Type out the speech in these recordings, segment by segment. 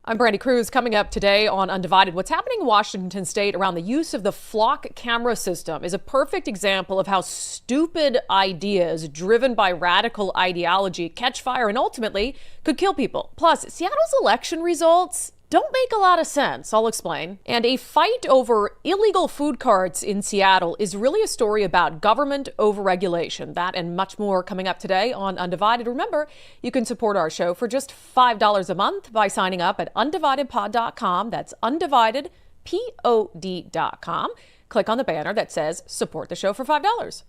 I'm Brandi Kruse. Coming up today on Undivided, what's happening in Washington state around the use of the flock camera system is a perfect example of how stupid ideas driven by radical ideology catch fire and ultimately could kill people. Plus, Seattle's election results don't make a lot of sense. I'll explain. And a fight over illegal food carts in Seattle is really a story about government overregulation. That and much more coming up today on Undivided. Remember, you can support our show for just $5 a month by signing up at undividedpod.com. That's undividedpod.com. Click on the banner that says support the show for $5.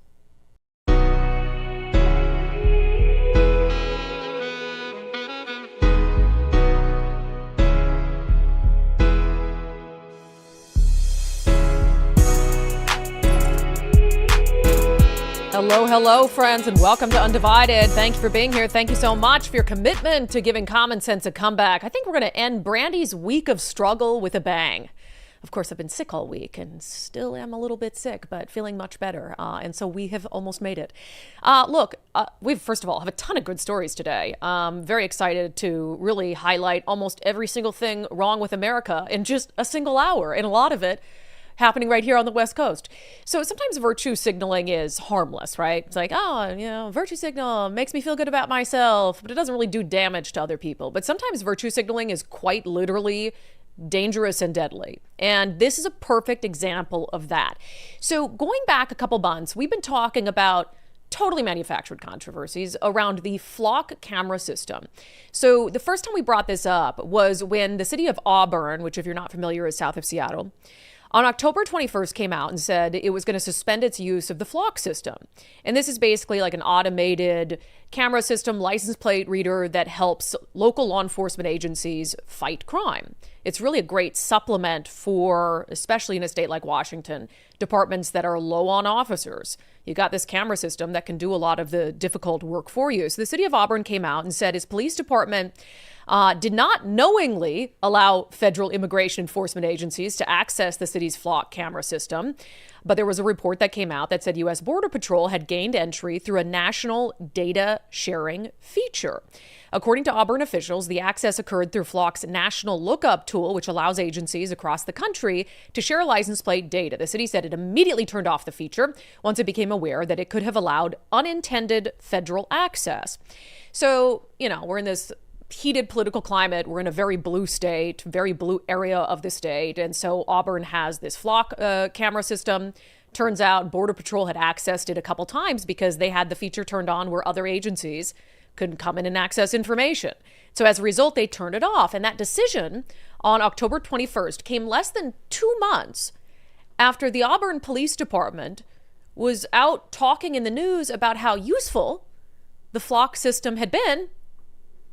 Hello, friends, and welcome to Undivided. Thank you for being here. Thank you so much for your commitment to giving common sense a comeback. I think we're going to end Brandi's week of struggle with a bang. Of course, I've been sick all week and still am a little bit sick, but feeling much better. And so we have almost made it. We first of all have a ton of good stories today. Very excited to really highlight almost every single thing wrong with America in just a single hour, and a lot of it happening right here on the West Coast. So sometimes virtue signaling is harmless, right? It's like, virtue signal makes me feel good about myself, but it doesn't really do damage to other people. But sometimes virtue signaling is quite literally dangerous and deadly. And this is a perfect example of that. So going back a couple months, we've been talking about totally manufactured controversies around the flock camera system. So the first time we brought this up was when the city of Auburn, which if you're not familiar is south of Seattle, on October 21st came out and said it was going to suspend its use of the flock system. And this is basically like an automated camera system, license plate reader that helps local law enforcement agencies fight crime. It's really a great supplement for, especially in a state like Washington, departments that are low on officers. You got this camera system that can do a lot of the difficult work for you. So the city of Auburn came out and said its police department did not knowingly allow federal immigration enforcement agencies to access the city's flock camera system. But there was a report that came out that said U.S. Border Patrol had gained entry through a national data sharing feature. According to Auburn officials, the access occurred through Flock's national lookup tool, which allows agencies across the country to share license plate data. The city said it immediately turned off the feature once it became aware that it could have allowed unintended federal access. So, we're in this heated political climate. We're in a very blue state, very blue area of the state. And so Auburn has this flock camera system. Turns out Border Patrol had accessed it a couple times because they had the feature turned on where other agencies couldn't come in and access information. So as a result, they turned it off. And that decision on October 21st came less than 2 months after the Auburn Police Department was out talking in the news about how useful the flock system had been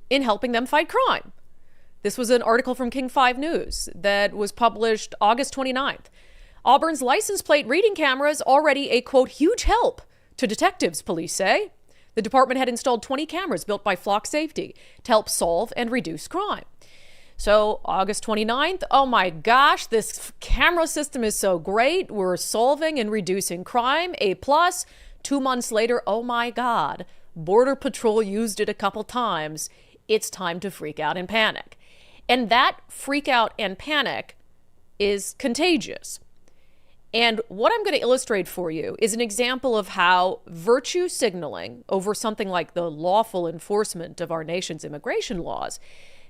in helping them fight crime. This was an article from King 5 News that was published August 29th. Auburn's license plate reading cameras already a, quote, huge help to detectives, police say. The department had installed 20 cameras built by Flock Safety to help solve and reduce crime. So August 29th, oh my gosh, this camera system is so great. We're solving and reducing crime, A+. 2 months later, oh my God, Border Patrol used it a couple times. It's time to freak out and panic. And that freak out and panic is contagious. And what I'm going to illustrate for you is an example of how virtue signaling over something like the lawful enforcement of our nation's immigration laws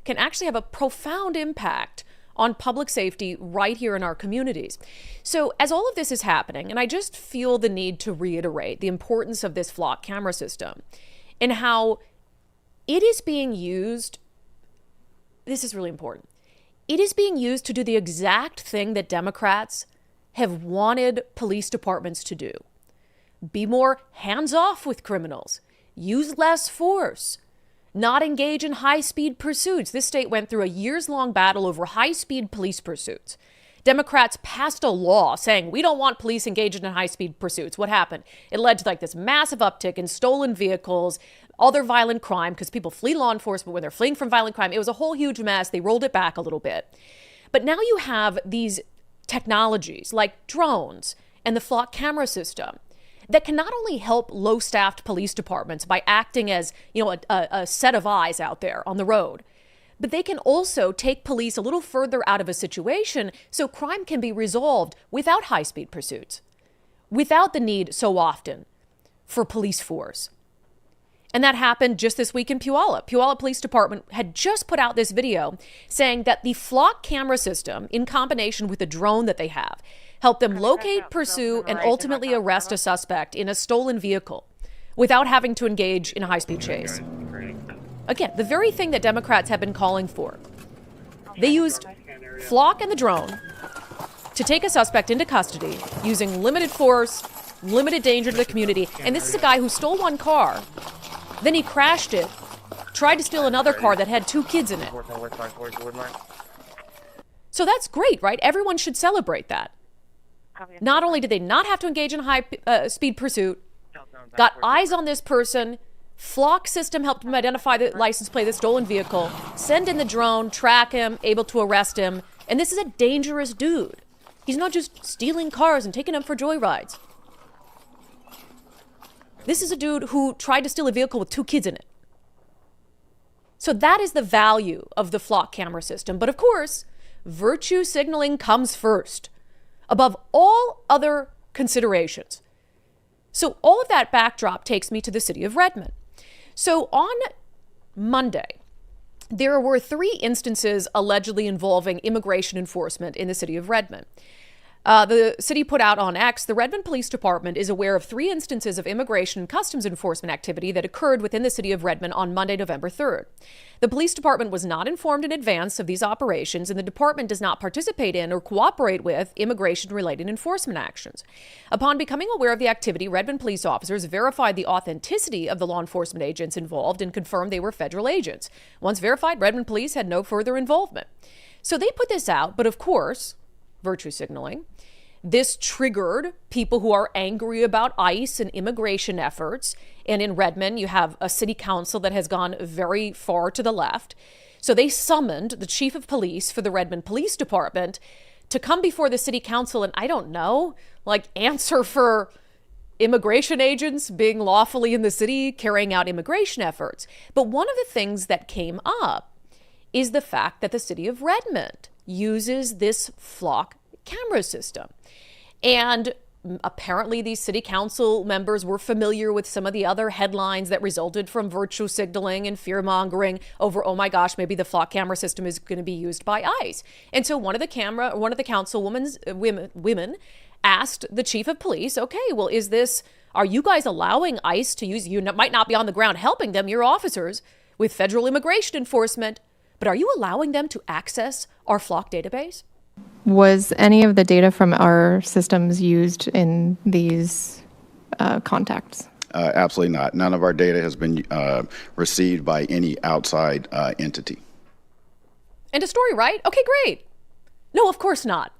can actually have a profound impact on public safety right here in our communities. So as all of this is happening, and I just feel the need to reiterate the importance of this flock camera system and how it is being used, this is really important. It is being used to do the exact thing that Democrats have wanted police departments to do. Be more hands-off with criminals. Use less force. Not engage in high-speed pursuits. This state went through a years-long battle over high-speed police pursuits. Democrats passed a law saying we don't want police engaged in high-speed pursuits. What happened? It led to this massive uptick in stolen vehicles, other violent crime, because people flee law enforcement when they're fleeing from violent crime. It was a whole huge mess. They rolled it back a little bit. But now you have these technologies like drones and the flock camera system that can not only help low-staffed police departments by acting as, a set of eyes out there on the road, But they can also take police a little further out of a situation so crime can be resolved without high-speed pursuits, without the need so often for police force. And that happened just this week in Puyallup. Puyallup Police Department had just put out this video saying that the flock camera system, in combination with the drone that they have, helped them locate, pursue, and ultimately arrest a suspect in a stolen vehicle without having to engage in a high-speed chase. Again, the very thing that Democrats have been calling for. They used flock and the drone to take a suspect into custody using limited force, limited danger to the community. And this is a guy who stole one car. Then he crashed it, tried to steal another car that had 2 kids in it. So that's great, right? Everyone should celebrate that. Not only did they not have to engage in high-speed pursuit, got eyes on this person, flock system helped them identify the license plate of the stolen vehicle, send in the drone, track him, able to arrest him. And this is a dangerous dude. He's not just stealing cars and taking them for joyrides. This is a dude who tried to steal a vehicle with 2 kids in it. So that is the value of the flock camera system. But of course, virtue signaling comes first, above all other considerations. So all of that backdrop takes me to the city of Redmond. So on Monday, there were 3 instances allegedly involving immigration enforcement in the city of Redmond. The city put out on X, the Redmond Police Department is aware of 3 instances of immigration and customs enforcement activity that occurred within the city of Redmond on Monday, November 3rd. The police department was not informed in advance of these operations, and the department does not participate in or cooperate with immigration-related enforcement actions. Upon becoming aware of the activity, Redmond police officers verified the authenticity of the law enforcement agents involved and confirmed they were federal agents. Once verified, Redmond police had no further involvement. So they put this out, but of course, virtue signaling. This triggered people who are angry about ICE and immigration efforts. And in Redmond, you have a city council that has gone very far to the left. So they summoned the chief of police for the Redmond Police Department to come before the city council and, I don't know, answer for immigration agents being lawfully in the city, carrying out immigration efforts. But one of the things that came up is the fact that the city of Redmond uses this flock camera system. And apparently these city council members were familiar with some of the other headlines that resulted from virtue signaling and fear mongering over, oh my gosh, maybe the flock camera system is going to be used by ICE. And so one of the councilwomen women asked the chief of police, okay, well, are you guys allowing ICE to use, you might not be on the ground helping them, your officers, with federal immigration enforcement, but are you allowing them to access our flock database? Was any of the data from our systems used in these contacts? Absolutely not. None of our data has been received by any outside entity. End of story, right? Okay, great. No, of course not.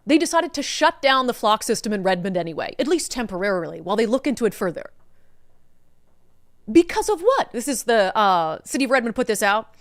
They decided to shut down the flock system in Redmond anyway, at least temporarily, while they look into it further. Because of what? This is the city of Redmond put this out.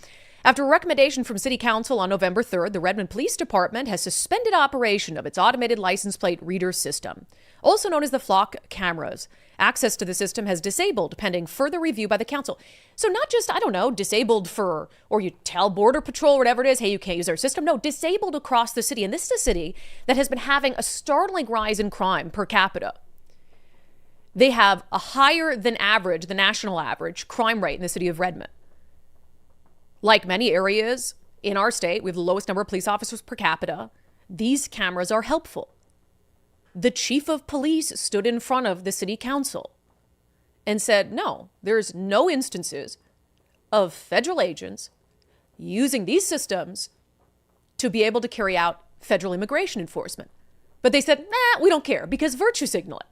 After a recommendation from City Council on November 3rd, the Redmond Police Department has suspended operation of its automated license plate reader system, also known as the flock cameras. Access to the system has disabled pending further review by the council. So not just, disabled for, or you tell Border Patrol, whatever it is, hey, you can't use our system. No, disabled across the city. And this is a city that has been having a startling rise in crime per capita. They have a higher than average, the national average, crime rate in the city of Redmond. Like many areas in our state, we have the lowest number of police officers per capita. These cameras are helpful. The chief of police stood in front of the city council and said, no, there's no instances of federal agents using these systems to be able to carry out federal immigration enforcement. But they said, we don't care because virtue signal it.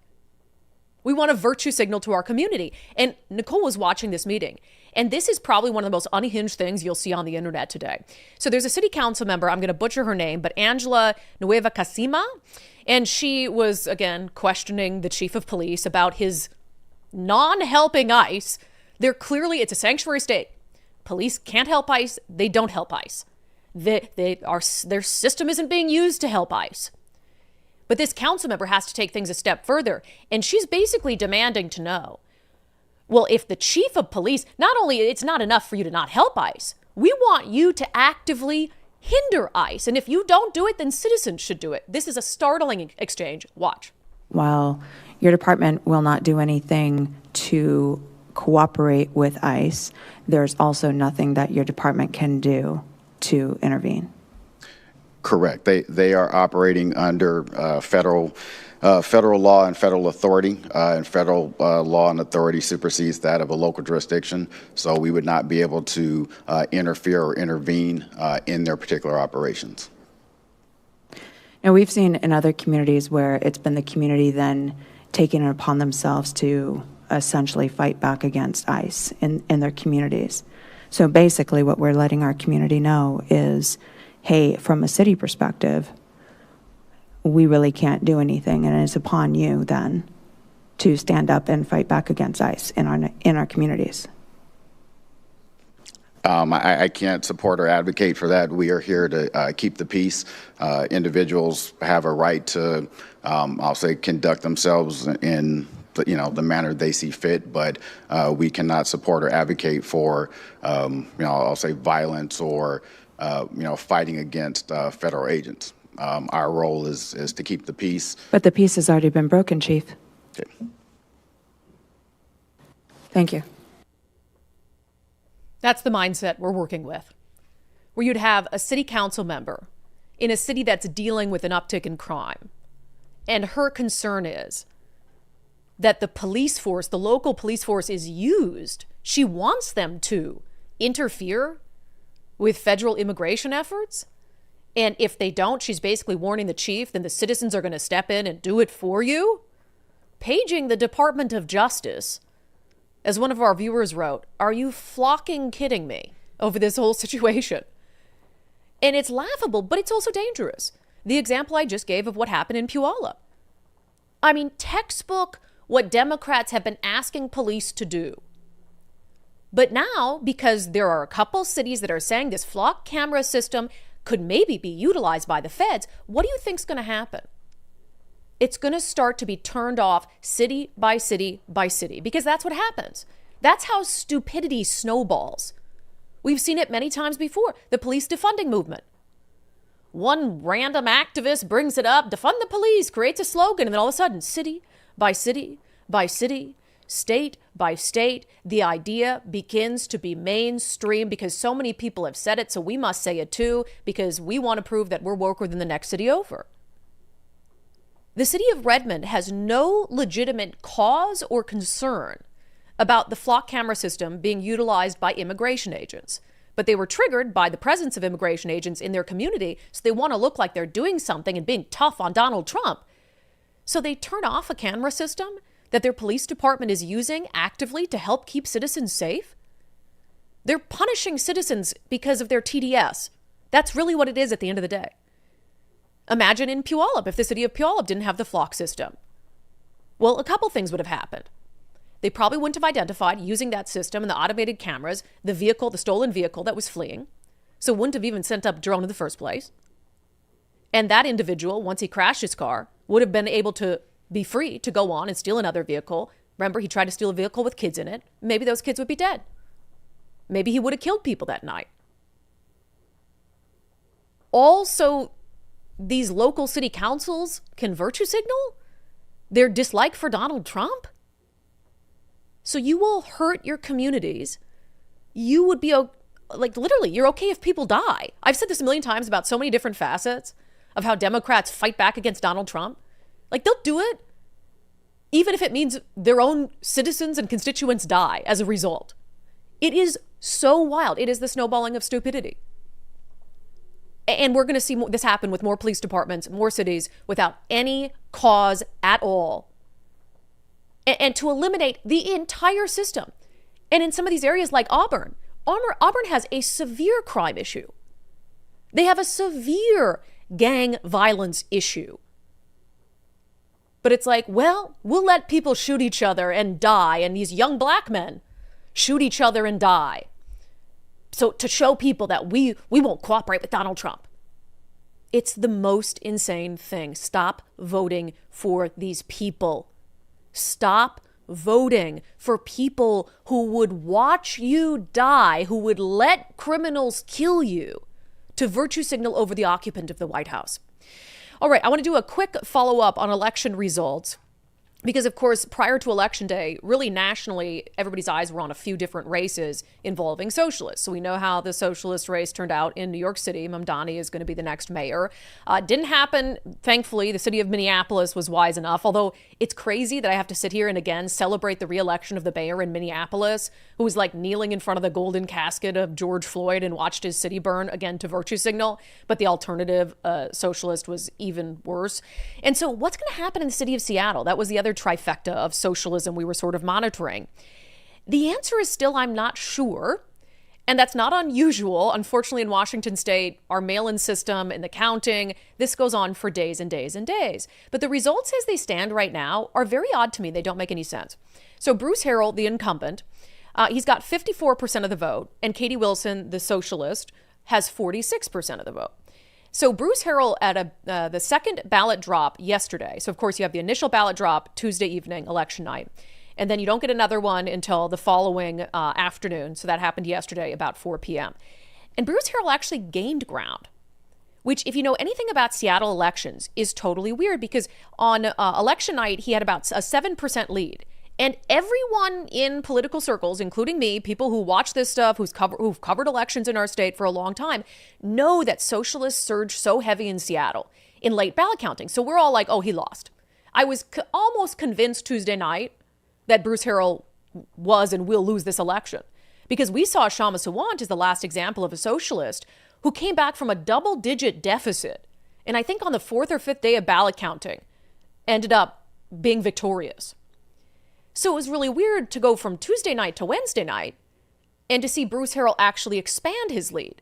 We want a virtue signal to our community. And Nicole was watching this meeting. And this is probably one of the most unhinged things you'll see on the internet today. So there's a city council member, I'm going to butcher her name, but Angela Nueva Casima. And she was, again, questioning the chief of police about his non-helping ICE. It's a sanctuary state. Police can't help ICE. They don't help ICE. Their system isn't being used to help ICE. But this council member has to take things a step further. And she's basically demanding to know, well, if the chief of police, not only it's not enough for you to not help ICE, We want you to actively hinder ICE. And if you don't do it, then citizens should do it. This is a startling exchange. Watch. While your department will not do anything to cooperate with ICE, there's also nothing that your department can do to intervene. Correct. They are operating under federal law and federal authority, and federal law and authority supersedes that of a local jurisdiction. So we would not be able to interfere or intervene in their particular operations. And we've seen in other communities where it's been the community then taking it upon themselves to essentially fight back against ICE in their communities. So basically what we're letting our community know is, hey, from a city perspective, we really can't do anything, and it's upon you then to stand up and fight back against ICE in our communities. I can't support or advocate for that. We are here to keep the peace. Individuals have a right to, I'll say, conduct themselves in the manner they see fit, but we cannot support or advocate for, I'll say, violence or, fighting against federal agents. Our role is to keep the peace. But the peace has already been broken, Chief. Okay. Thank you. That's the mindset we're working with, where you'd have a city council member in a city that's dealing with an uptick in crime. And her concern is that the police force, the local police force, is used. She wants them to interfere with federal immigration efforts. And if they don't, she's basically warning the chief, then the citizens are going to step in and do it for you. Paging the Department of Justice. As one of our viewers wrote, are you flocking kidding me over this whole situation? And it's laughable, but it's also dangerous. The example I just gave of what happened in Puyallup. I mean, textbook what Democrats have been asking police to do. But now, because there are a couple cities that are saying this flock camera system could maybe be utilized by the feds, what do you think's going to happen? It's going to start to be turned off city by city by city, because that's what happens. That's how stupidity snowballs. We've seen it many times before. The police defunding movement. One random activist brings it up, defund the police, creates a slogan, and then all of a sudden, city by city by city, state by state, the idea begins to be mainstream because so many people have said it, so we must say it too, because we want to prove that we're woker than the next city over. The city of Redmond has no legitimate cause or concern about the flock camera system being utilized by immigration agents. But they were triggered by the presence of immigration agents in their community, so they want to look like they're doing something and being tough on Donald Trump. So they turn off a camera system that their police department is using actively to help keep citizens safe. They're punishing citizens because of their TDS. That's really what it is at the end of the day. Imagine in Puyallup, if the city of Puyallup didn't have the flock system. Well, a couple things would have happened. They probably wouldn't have identified, using that system and the automated cameras, the stolen vehicle that was fleeing. So wouldn't have even sent up a drone in the first place. And that individual, once he crashed his car, would have been able to be free to go on and steal another vehicle. Remember, he tried to steal a vehicle with kids in it. Maybe those kids would be dead. Maybe he would have killed people that night. Also, these local city councils can virtue signal their dislike for Donald Trump. So you will hurt your communities. You would be, literally, you're okay if people die. I've said this a million times about so many different facets of how Democrats fight back against Donald Trump. They'll do it, even if it means their own citizens and constituents die as a result. It is so wild. It is the snowballing of stupidity. And we're going to see this happen with more police departments, more cities, without any cause at all. And to eliminate the entire system. And in some of these areas like Auburn has a severe crime issue. They have a severe gang violence issue. But it's we'll let people shoot each other and die, and these young black men shoot each other and die. So to show people that we won't cooperate with Donald Trump. It's the most insane thing. Stop voting for these people. Stop voting for people who would watch you die, who would let criminals kill you, to virtue signal over the occupant of the White House. All right, I want to do a quick follow-up on election results. Because, of course, prior to Election Day, really nationally, everybody's eyes were on a few different races involving socialists. So we know how the socialist race turned out in New York City. Mamdani is going to be the next mayor. Didn't happen. Thankfully, the city of Minneapolis was wise enough, although it's crazy that I have to sit here and again celebrate the re-election of the mayor in Minneapolis, who was like kneeling in front of the golden casket of George Floyd and watched his city burn, again, to virtue signal. But the alternative socialist was even worse. And so what's going to happen in the city of Seattle? That was the other trifecta of socialism we were sort of monitoring. The answer is still, I'm not sure. And that's not unusual. Unfortunately, in Washington state, our mail-in system and the counting, this goes on for days and days and days. But the results as they stand right now are very odd to me. They don't make any sense. So Bruce Harrell, the incumbent, he's got 54% of the vote, and Katie Wilson, the socialist, has 46% of the vote. So Bruce Harrell at the second ballot drop yesterday. So, of course, you have the initial ballot drop Tuesday evening, election night. And then you don't get another one until the following afternoon. So that happened yesterday about 4 p.m. And Bruce Harrell actually gained ground, which, if you know anything about Seattle elections, is totally weird because on election night, he had about a 7% lead. And everyone in political circles, including me, people who watch this stuff, who've covered elections in our state for a long time, know that socialists surged so heavy in Seattle in late ballot counting. So we're all like, oh, he lost. I was almost convinced Tuesday night that Bruce Harrell was and will lose this election because we saw Shama Sawant as the last example of a socialist who came back from a double-digit deficit. And I think on the fourth or fifth day of ballot counting, ended up being victorious. So it was really weird to go from Tuesday night to Wednesday night and to see Bruce Harrell actually expand his lead.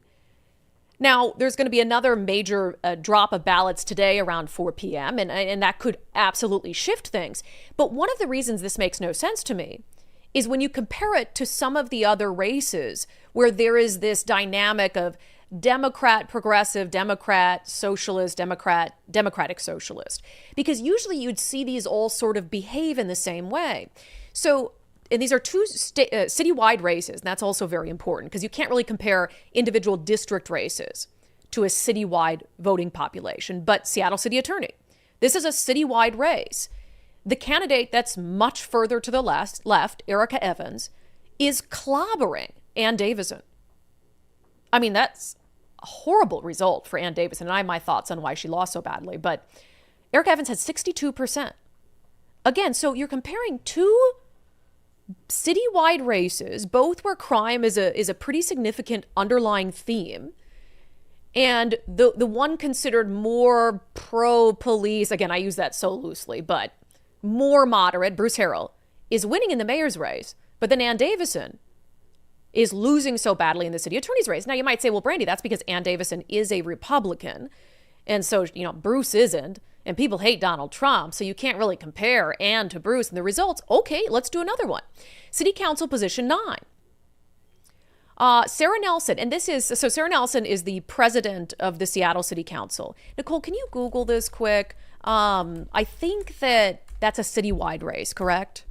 Now, there's going to be another major drop of ballots today around 4 p.m., and that could absolutely shift things. But one of the reasons this makes no sense to me is when you compare it to some of the other races where there is this dynamic of Democrat, progressive, Democrat, socialist, Democrat, Democratic socialist. Because usually you'd see these all sort of behave in the same way. So, and these are two citywide races, and that's also very important because you can't really compare individual district races to a citywide voting population. But Seattle City Attorney, this is a citywide race. The candidate that's much further to the left, Erica Evans, is clobbering Ann Davison. I mean, that's a horrible result for Ann Davison, and I have my thoughts on why she lost so badly. But Erica Evans had 62%. Again, so you're comparing two citywide races, both where crime is a pretty significant underlying theme. And the one considered more pro-police, again, I use that so loosely, but more moderate, Bruce Harrell, is winning in the mayor's race. But then Ann Davison is losing so badly in the city attorney's race. Now, you might say, well, Brandi, that's because Ann Davison is a Republican. And so, Bruce isn't. And people hate Donald Trump. So you can't really compare Ann to Bruce and the results. Okay, let's do another one. City Council Position 9. Sarah Nelson, and Sarah Nelson is the president of the Seattle City Council. Nicole, can you Google this quick? I think that's a citywide race, correct?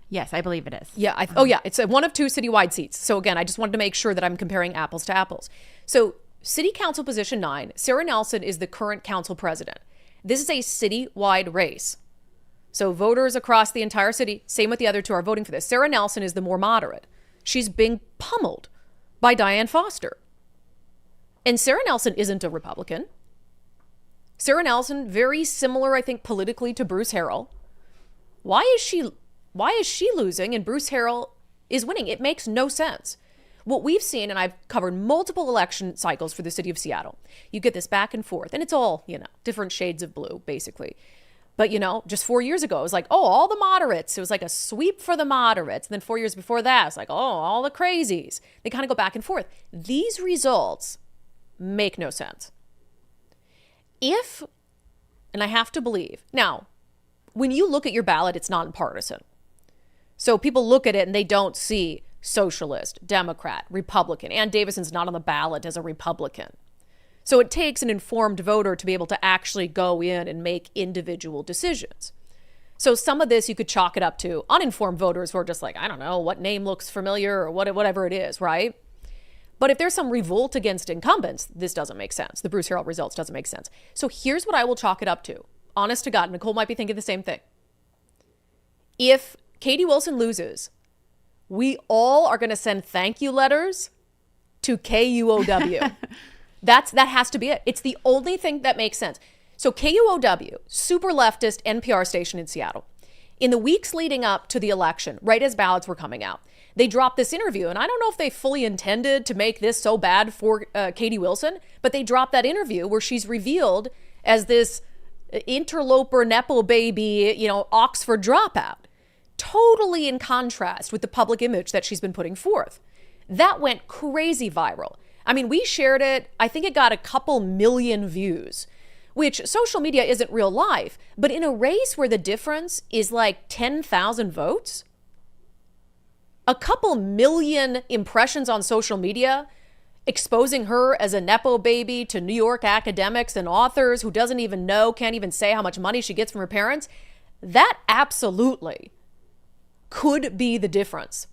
Yes, I believe it is. Yeah. It's one of two citywide seats. So again, I just wanted to make sure that I'm comparing apples to apples. So City Council Position 9, Sarah Nelson is the current council president. This is a citywide race. So voters across the entire city, same with the other two, are voting for this. Sarah Nelson is the more moderate. She's being pummeled by Diane Foster. And Sarah Nelson isn't a Republican. Sarah Nelson, very similar, I think, politically to Bruce Harrell. Why is she losing and Bruce Harrell is winning? It makes no sense. What we've seen, and I've covered multiple election cycles for the city of Seattle, you get this back and forth, and it's all, different shades of blue, basically. But, just 4 years ago, it was like, oh, all the moderates. It was like a sweep for the moderates. And then 4 years before that, it's like, oh, all the crazies. They kind of go back and forth. These results make no sense. And I have to believe, now, when you look at your ballot, it's nonpartisan. So people look at it and they don't see socialist, Democrat, Republican. Ann Davison's not on the ballot as a Republican. So it takes an informed voter to be able to actually go in and make individual decisions. So some of this you could chalk it up to uninformed voters who are just like, I don't know, what name looks familiar or whatever it is, right? But if there's some revolt against incumbents, this doesn't make sense. The Bruce Harrell results doesn't make sense. So here's what I will chalk it up to. Honest to God, Nicole might be thinking the same thing. If Katie Wilson loses, we all are going to send thank you letters to KUOW. That has to be it. It's the only thing that makes sense. So KUOW, super leftist NPR station in Seattle, in the weeks leading up to the election, right as ballots were coming out, they dropped this interview. And I don't know if they fully intended to make this so bad for Katie Wilson, but they dropped that interview where she's revealed as this interloper, Nepo baby, Oxford dropout. Totally in contrast with the public image that she's been putting forth. That went crazy viral. I mean, we shared it. I think it got a couple million views, which social media isn't real life. But in a race where the difference is like 10,000 votes, a couple million impressions on social media exposing her as a Nepo baby to New York academics and authors who doesn't even know, can't even say how much money she gets from her parents, that absolutely could be the difference.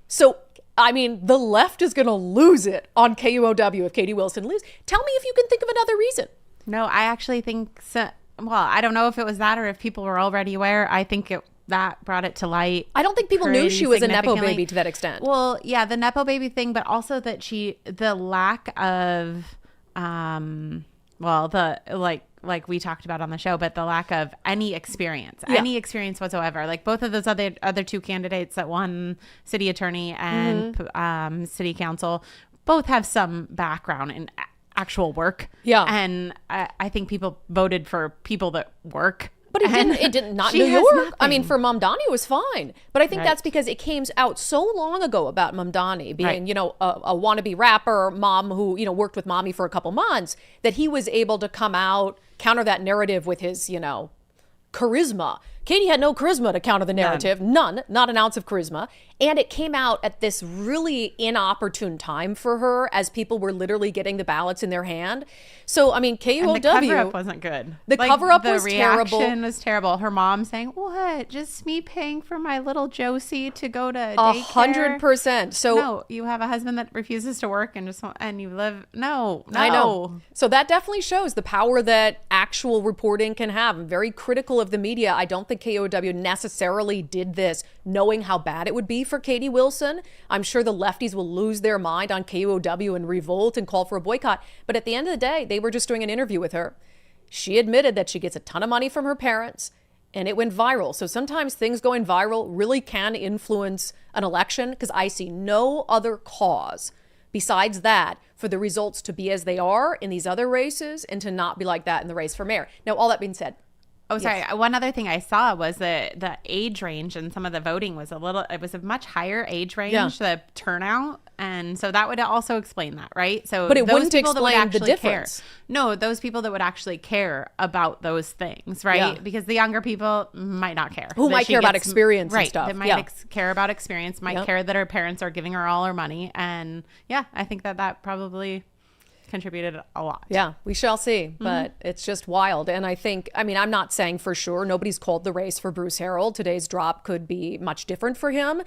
So, I mean, the left is going to lose it on KUOW if Katie Wilson loses. Tell me if you can think of another reason. No, I actually think so. Well, I don't know if it was that or if people were already aware. I think that brought it to light. I don't think people knew she was a Nepo baby to that extent. Well, yeah, the Nepo baby thing, but also that the lack of, like we talked about on the show, but the lack of any experience whatsoever. Like both of those other two candidates that won city attorney and city council both have some background in actual work. Yeah. And I think people voted for people that work. But it didn't not New York. I mean, for Mamdani, it was fine. But I think that's because it came out so long ago about Mamdani being, a wannabe rapper mom who, worked with mommy for a couple months, that he was able to come out, counter that narrative with his, charisma. Katie had no charisma to counter the narrative. None, not an ounce of charisma. And it came out at this really inopportune time for her as people were literally getting the ballots in their hand. So, I mean, KUOW. And the cover-up wasn't good. The cover-up was terrible. The reaction was terrible. Her mom saying, what? Just me paying for my little Josie to go to daycare? 100%. So, no, you have a husband that refuses to work and you live. No. I know. So that definitely shows the power that actual reporting can have. I'm very critical of the media. I don't think KUOW necessarily did this knowing how bad it would be for Katie Wilson. I'm sure the lefties will lose their mind on KUOW and revolt and call for a boycott. But at the end of the day, they were just doing an interview with her. She admitted that she gets a ton of money from her parents and it went viral. So sometimes things going viral really can influence an election, because I see no other cause besides that for the results to be as they are in these other races and to not be like that in the race for mayor. Now, all that being said, oh, sorry. Yes. One other thing I saw was the age range and some of the voting was it was a much higher age range, the turnout. And so that would also explain that, right? So, but it wouldn't explain the difference. No, those people that would actually care about those things, right? Yeah. Because the younger people might not care. Who might care about experience and stuff. They might care about experience, might care that her parents are giving her all her money. And yeah, I think that probably contributed a lot. Yeah, we shall see, but it's just wild. And I think, I'm not saying for sure, nobody's called the race for Bruce Harrell. Today's drop could be much different for him,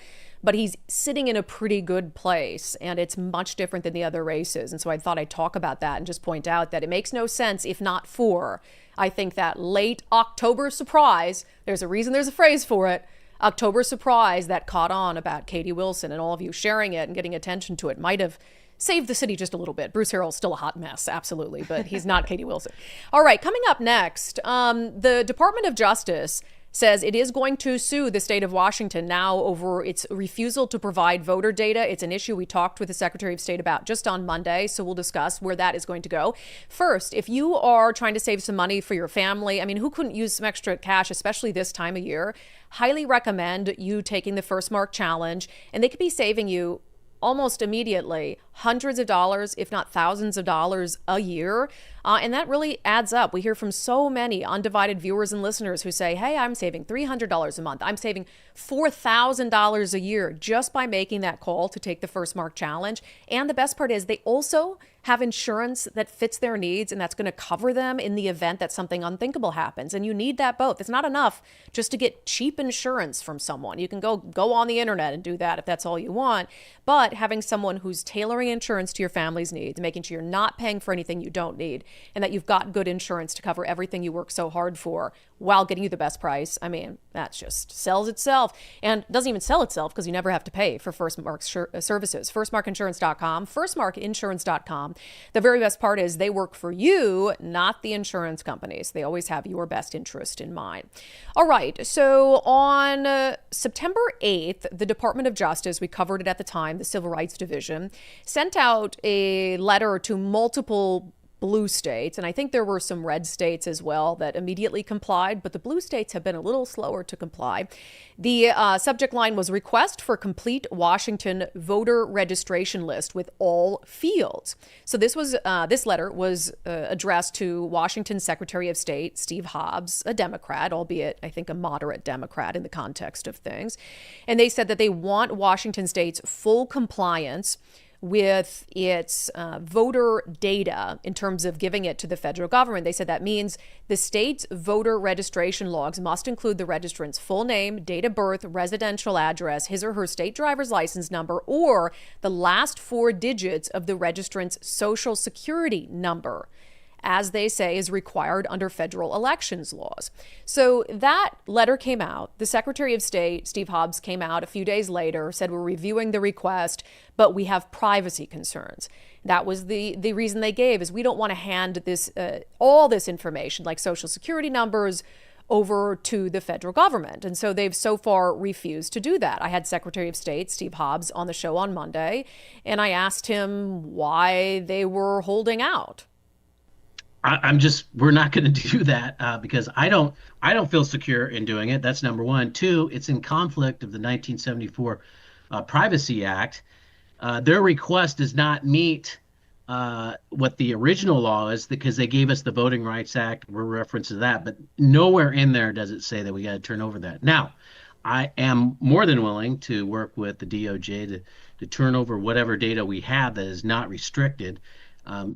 but he's sitting in a pretty good place and it's much different than the other races. And so I thought I'd talk about that and just point out that it makes no sense if not for, I think, that late October surprise. There's a reason there's a phrase for it. October surprise that caught on about Katie Wilson, and all of you sharing it and getting attention to it might have saved the city just a little bit. Bruce Harrell's still a hot mess, absolutely, but he's not Katie Wilson. All right, coming up next, the Department of Justice says it is going to sue the state of Washington now over its refusal to provide voter data. It's an issue we talked with the Secretary of State about just on Monday, so we'll discuss where that is going to go. First, if you are trying to save some money for your family, who couldn't use some extra cash, especially this time of year? Highly recommend you taking the First Mark Challenge, and they could be saving you almost immediately hundreds of dollars, if not thousands of dollars a year. And that really adds up. We hear from so many undivided viewers and listeners who say, hey, I'm saving $300 a month. I'm saving $4,000 a year just by making that call to take the First Mark Challenge. And the best part is they also have insurance that fits their needs and that's going to cover them in the event that something unthinkable happens. And you need that both. It's not enough just to get cheap insurance from someone. You can go on the internet and do that if that's all you want. But having someone who's tailoring insurance to your family's needs, making sure you're not paying for anything you don't need, and that you've got good insurance to cover everything you work so hard for while getting you the best price, I mean, that just sells itself. And doesn't even sell itself because you never have to pay for First Mark services. FirstMarkInsurance.com, FirstMarkInsurance.com. The very best part is they work for you, not the insurance companies. They always have your best interest in mind. All right. So on September 8th, the Department of Justice, we covered it at the time, the Civil Rights Division, sent out a letter to multiple blue states, and I think there were some red states as well that immediately complied, but the blue states have been a little slower to comply. The subject line was request for complete Washington voter registration list with all fields. So this letter was addressed to Washington Secretary of State Steve Hobbs, a Democrat, albeit I think a moderate Democrat in the context of things. And they said that they want Washington State's full compliance with its voter data in terms of giving it to the federal government. They said that means the state's voter registration logs must include the registrant's full name, date of birth, residential address, his or her state driver's license number, or the last 4 digits of the registrant's social security number, as they say is required under federal elections laws. So that letter came out. The Secretary of State, Steve Hobbs, came out a few days later, said we're reviewing the request, but we have privacy concerns. That was the reason they gave, is we don't want to hand this all this information like social security numbers over to the federal government. And so they've so far refused to do that. I had Secretary of State Steve Hobbs on the show on Monday, and I asked him why they were holding out. We're not going to do that because I don't feel secure in doing it. That's number one. Two, it's in conflict of the 1974 Privacy Act. Their request does not meet what the original law is because they gave us the Voting Rights Act. We're referenced to that, but nowhere in there does it say that we got to turn over that. Now, I am more than willing to work with the DOJ to turn over whatever data we have that is not restricted.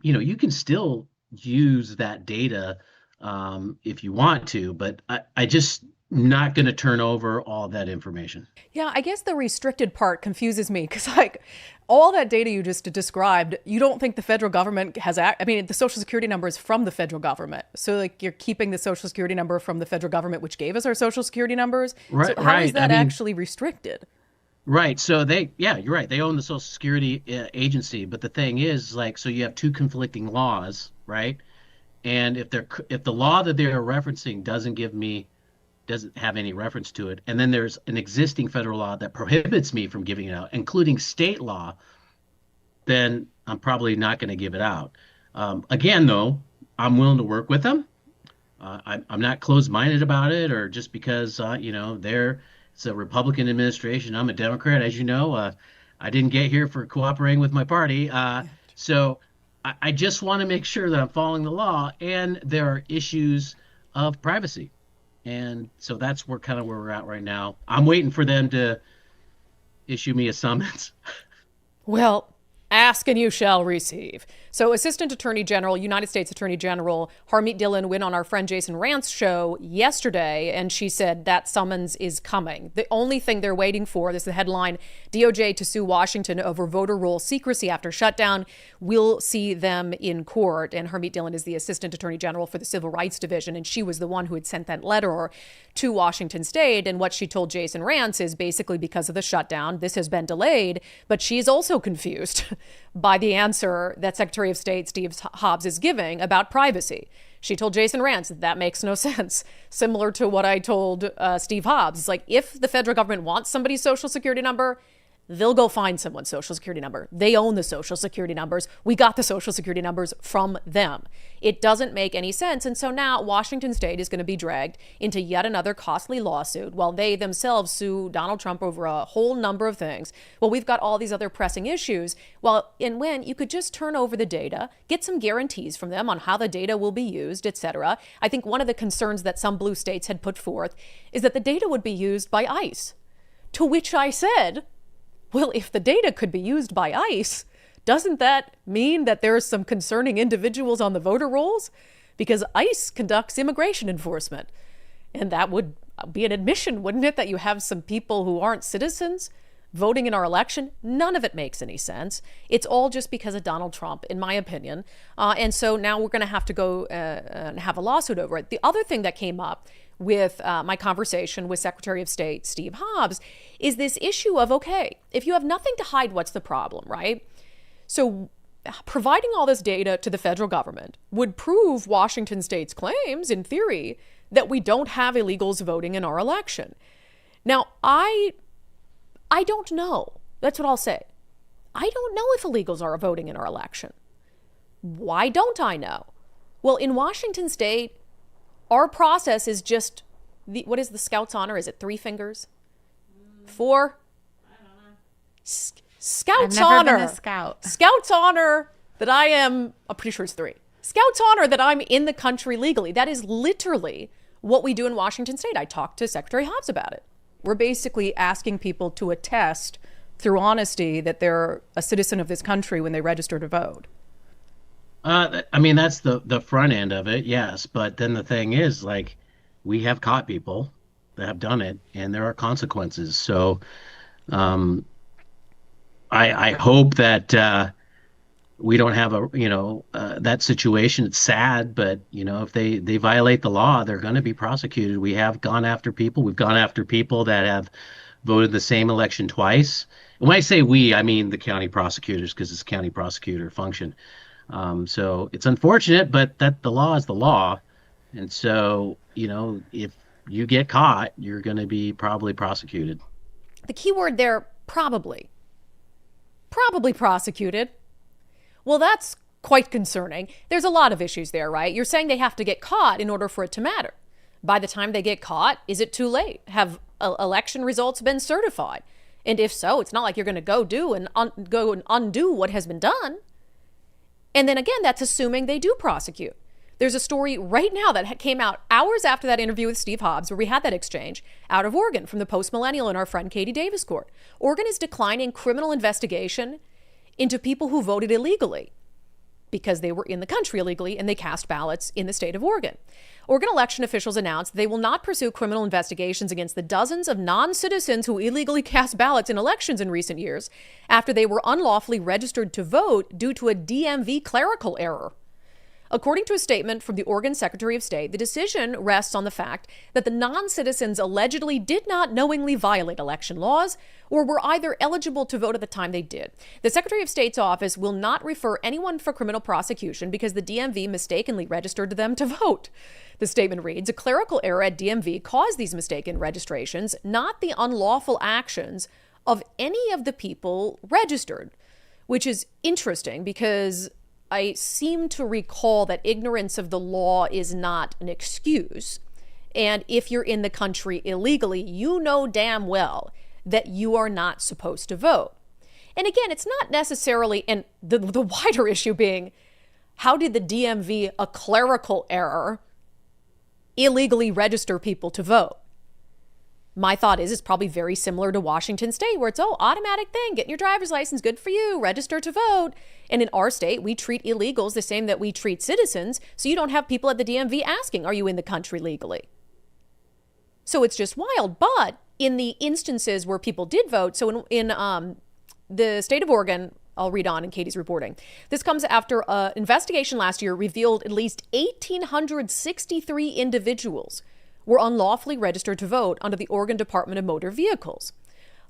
You can still use that data if you want to, but I just not going to turn over all that information. Yeah, I guess the restricted part confuses me because like all that data you just described, you don't think the federal government has, the social security number is from the federal government. So like you're keeping the social security number from the federal government, which gave us our social security numbers. Right. So how is that actually restricted? Right. So you're right. They own the Social Security agency. But the thing is, so you have two conflicting laws, right? And if the law that they're referencing doesn't have any reference to it, and then there's an existing federal law that prohibits me from giving it out, including state law, then I'm probably not going to give it out. Again, though, I'm willing to work with them. I'm not closed-minded about it, or just because it's a Republican administration. I'm a Democrat, as you know. I didn't get here for cooperating with my party. So I just want to make sure that I'm following the law, and there are issues of privacy. And so that's where we're at right now. I'm waiting for them to issue me a summons. Well, ask and you shall receive. So Assistant Attorney General, United States Attorney General Harmeet Dillon went on our friend Jason Rant's show yesterday, and she said that summons is coming. The only thing they're waiting for, this is the headline, DOJ to sue Washington over voter roll secrecy after shutdown. We'll see them in court. And Harmeet Dillon is the Assistant Attorney General for the Civil Rights Division, and she was the one who had sent that letter to Washington State. And what she told Jason Rantz is basically because of the shutdown, this has been delayed, but she's also confused by the answer that Secretary of State Steve Hobbs is giving about privacy. She told Jason Rantz that makes no sense. Similar to what I told Steve Hobbs. It's like, if the federal government wants somebody's social security number, they'll go find someone's social security number. They own the social security numbers. We got the social security numbers from them. It doesn't make any sense. And so now Washington State is going to be dragged into yet another costly lawsuit while they themselves sue Donald Trump over a whole number of things. Well, we've got all these other pressing issues. Well, and when you could just turn over the data, get some guarantees from them on how the data will be used, et cetera. I think one of the concerns that some blue states had put forth is that the data would be used by ICE. To which I said, well, if the data could be used by ICE, doesn't that mean that there are some concerning individuals on the voter rolls? Because ICE conducts immigration enforcement. And that would be an admission, wouldn't it, that you have some people who aren't citizens voting in our election? None of it makes any sense. It's all just because of Donald Trump, in my opinion. And so now we're going to have to go and have a lawsuit over it. The other thing that came up with my conversation with Secretary of State Steve Hobbs is this issue of, okay, if you have nothing to hide, what's the problem, right? So providing all this data to the federal government would prove Washington State's claims, in theory, that we don't have illegals voting in our election. Now, I don't know. That's what I'll say. I don't know if illegals are voting in our election. Why don't I know? Well, in Washington State, our process is just, what is the Scout's honor? Is it 3 fingers? 4? I don't know. Scout's I've never honor. been a scout. Scout's honor that I'm pretty sure it's 3. Scout's honor that I'm in the country legally. That is literally what we do in Washington State. I talked to Secretary Hobbs about it. We're basically asking people to attest through honesty that they're a citizen of this country when they register to vote. I mean, that's the front end of it, yes. But then the thing is, like, we have caught people that have done it, and there are consequences. So I hope that we don't have that situation. It's sad, but, if they violate the law, they're going to be prosecuted. We have gone after people. We've gone after people that have voted the same election twice. And when I say we, I mean the county prosecutors, because it's county prosecutor function. So it's unfortunate, but that the law is the law. And so, if you get caught, you're going to be probably prosecuted. The key word there, probably. Probably prosecuted. Well, that's quite concerning. There's a lot of issues there, right? You're saying they have to get caught in order for it to matter. By the time they get caught, is it too late? Have election results been certified? And if so, it's not like you're going to go and undo what has been done. And then again, that's assuming they do prosecute. There's a story right now that came out hours after that interview with Steve Hobbs, where we had that exchange, out of Oregon from the Post-Millennial and our friend Katie Davis Court. Oregon is declining criminal investigation into people who voted illegally because they were in the country illegally and they cast ballots in the state of Oregon. Oregon election officials announced they will not pursue criminal investigations against the dozens of non-citizens who illegally cast ballots in elections in recent years after they were unlawfully registered to vote due to a DMV clerical error. According to a statement from the Oregon Secretary of State, the decision rests on the fact that the non-citizens allegedly did not knowingly violate election laws or were either eligible to vote at the time they did. The Secretary of State's office will not refer anyone for criminal prosecution because the DMV mistakenly registered them to vote. The statement reads, a clerical error at DMV caused these mistaken registrations, not the unlawful actions of any of the people registered, which is interesting because I seem to recall that ignorance of the law is not an excuse. And if you're in the country illegally, you know damn well that you are not supposed to vote. And again, it's not necessarily, and the wider issue being, how did the DMV, a clerical error, illegally register people to vote? My thought is it's probably very similar to Washington State, where it's, automatic thing, getting your driver's license, good for you, register to vote. And in our state, we treat illegals the same that we treat citizens, so you don't have people at the DMV asking, are you in the country legally? So it's just wild. But in the instances where people did vote, so in the state of Oregon, I'll read on in Katie's reporting. This comes after an investigation last year revealed at least 1,863 individuals were unlawfully registered to vote under the Oregon Department of Motor Vehicles.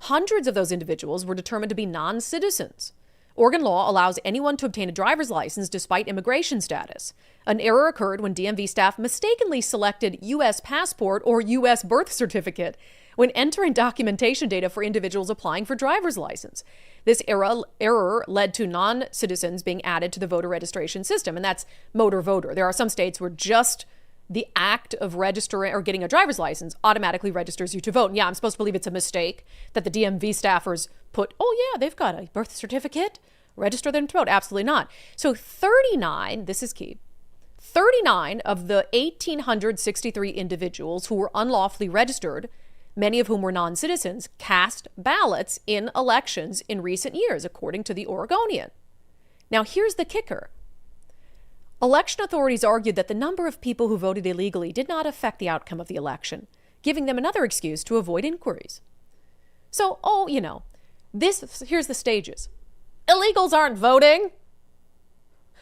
Hundreds of those individuals were determined to be non-citizens. Oregon law allows anyone to obtain a driver's license despite immigration status. An error occurred when DMV staff mistakenly selected U.S. passport or U.S. birth certificate when entering documentation data for individuals applying for driver's license. This error led to non-citizens being added to the voter registration system, and that's motor voter. There are some states where just the act of registering or getting a driver's license automatically registers you to vote. And yeah, I'm supposed to believe it's a mistake that the DMV staffers put, oh yeah, they've got a birth certificate, register them to vote. Absolutely not. So 39, this is key, 39 of the 1,863 individuals who were unlawfully registered, many of whom were non-citizens, cast ballots in elections in recent years, according to the Oregonian. Now, here's the kicker. Election authorities argued that the number of people who voted illegally did not affect the outcome of the election, giving them another excuse to avoid inquiries. So, here's the stages. Illegals aren't voting.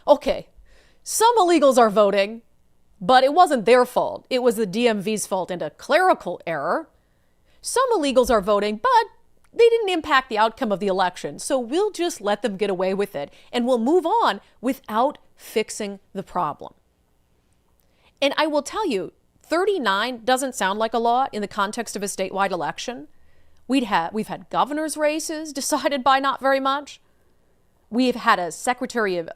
Okay, some illegals are voting, but it wasn't their fault. It was the DMV's fault and a clerical error. Some illegals are voting, but they didn't impact the outcome of the election. So we'll just let them get away with it and we'll move on without fixing the problem. And I will tell you, 39 doesn't sound like a lot in the context of a statewide election. We've had governor's races decided by not very much. We've had a secretary of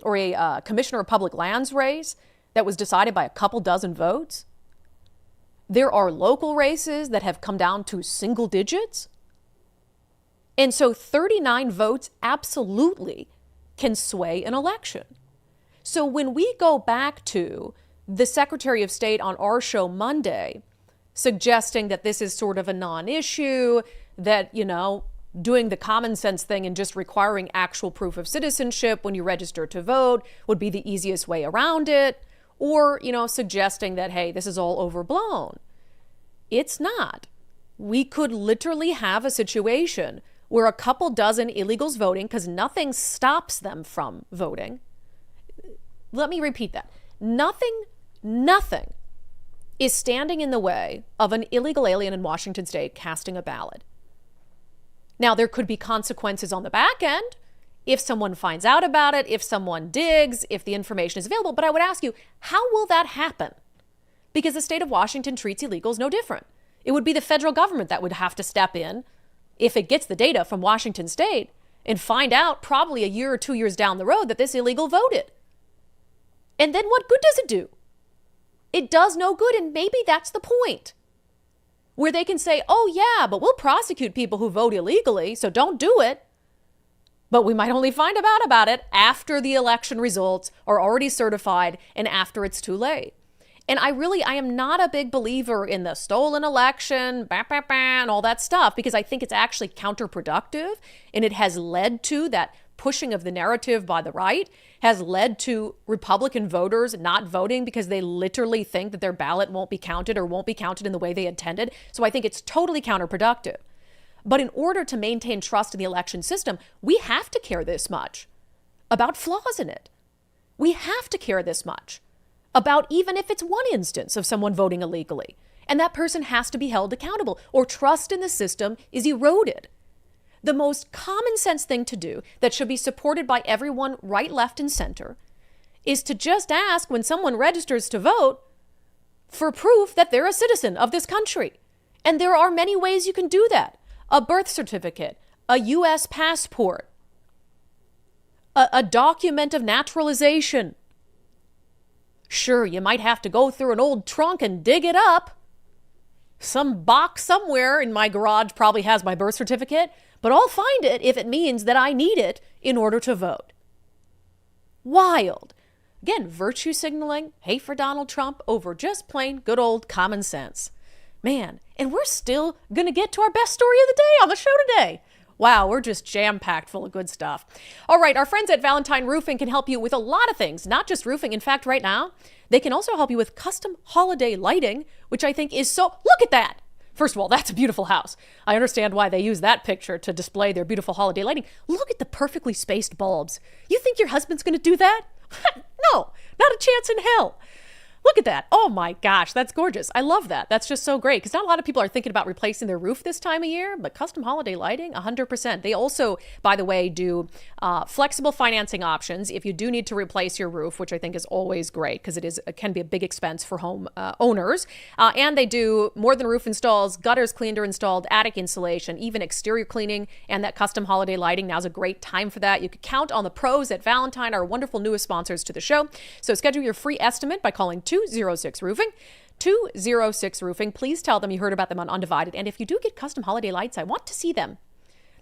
or a commissioner of public lands race that was decided by a couple dozen votes. There are local races that have come down to single digits. And so 39 votes absolutely can sway an election. So when we go back to the Secretary of State on our show Monday, suggesting that this is sort of a non-issue, that, doing the common sense thing and just requiring actual proof of citizenship when you register to vote would be the easiest way around it, or, suggesting that, hey, this is all overblown. It's not. We could literally have a situation where a couple dozen illegals voting, because nothing stops them from voting. Let me repeat that. Nothing is standing in the way of an illegal alien in Washington state casting a ballot. Now, there could be consequences on the back end if someone finds out about it, if someone digs, if the information is available. But I would ask you, how will that happen? Because the state of Washington treats illegals no different. It would be the federal government that would have to step in if it gets the data from Washington state and find out probably a year or 2 years down the road that this illegal voted. And then what good does it do? It does no good, and maybe that's the point. Where they can say, oh yeah, but we'll prosecute people who vote illegally, so don't do it. But we might only find out about it after the election results are already certified and after it's too late. And I am not a big believer in the stolen election, and all that stuff, because I think it's actually counterproductive, and it has led to that pushing of the narrative by the right, has led to Republican voters not voting because they literally think that their ballot won't be counted or won't be counted in the way they intended. So I think it's totally counterproductive. But in order to maintain trust in the election system, we have to care this much about flaws in it. We have to care this much about even if it's one instance of someone voting illegally, and that person has to be held accountable or trust in the system is eroded. The most common sense thing to do that should be supported by everyone right, left, and center is to just ask when someone registers to vote for proof that they're a citizen of this country. And there are many ways you can do that. A birth certificate, a U.S. passport, a document of naturalization. Sure, you might have to go through an old trunk and dig it up. Some box somewhere in my garage probably has my birth certificate, but I'll find it if it means that I need it in order to vote. Wild. Again, virtue signaling, hate for Donald Trump over just plain good old common sense. Man, and we're still going to get to our best story of the day on the show today. Wow, we're just jam-packed full of good stuff. All right, our friends at Valentine Roofing can help you with a lot of things, not just roofing. In fact, right now, they can also help you with custom holiday lighting, which I think is so... Look at that! First of all, that's a beautiful house. I understand why they use that picture to display their beautiful holiday lighting. Look at the perfectly spaced bulbs. You think your husband's going to do that? No, not a chance in hell. Look at that. Oh my gosh, that's gorgeous. I love that. That's just so great because not a lot of people are thinking about replacing their roof this time of year, but custom holiday lighting, 100%. They also, by the way, do flexible financing options if you do need to replace your roof, which I think is always great because it can be a big expense for home owners. And they do more than roof installs, gutters cleaned or installed, attic insulation, even exterior cleaning, and that custom holiday lighting. Now's a great time for that. You can count on the pros at Valentine, our wonderful newest sponsors to the show. So schedule your free estimate by calling 206 Roofing. 206 Roofing. Please tell them you heard about them on Undivided. And if you do get custom holiday lights, I want to see them.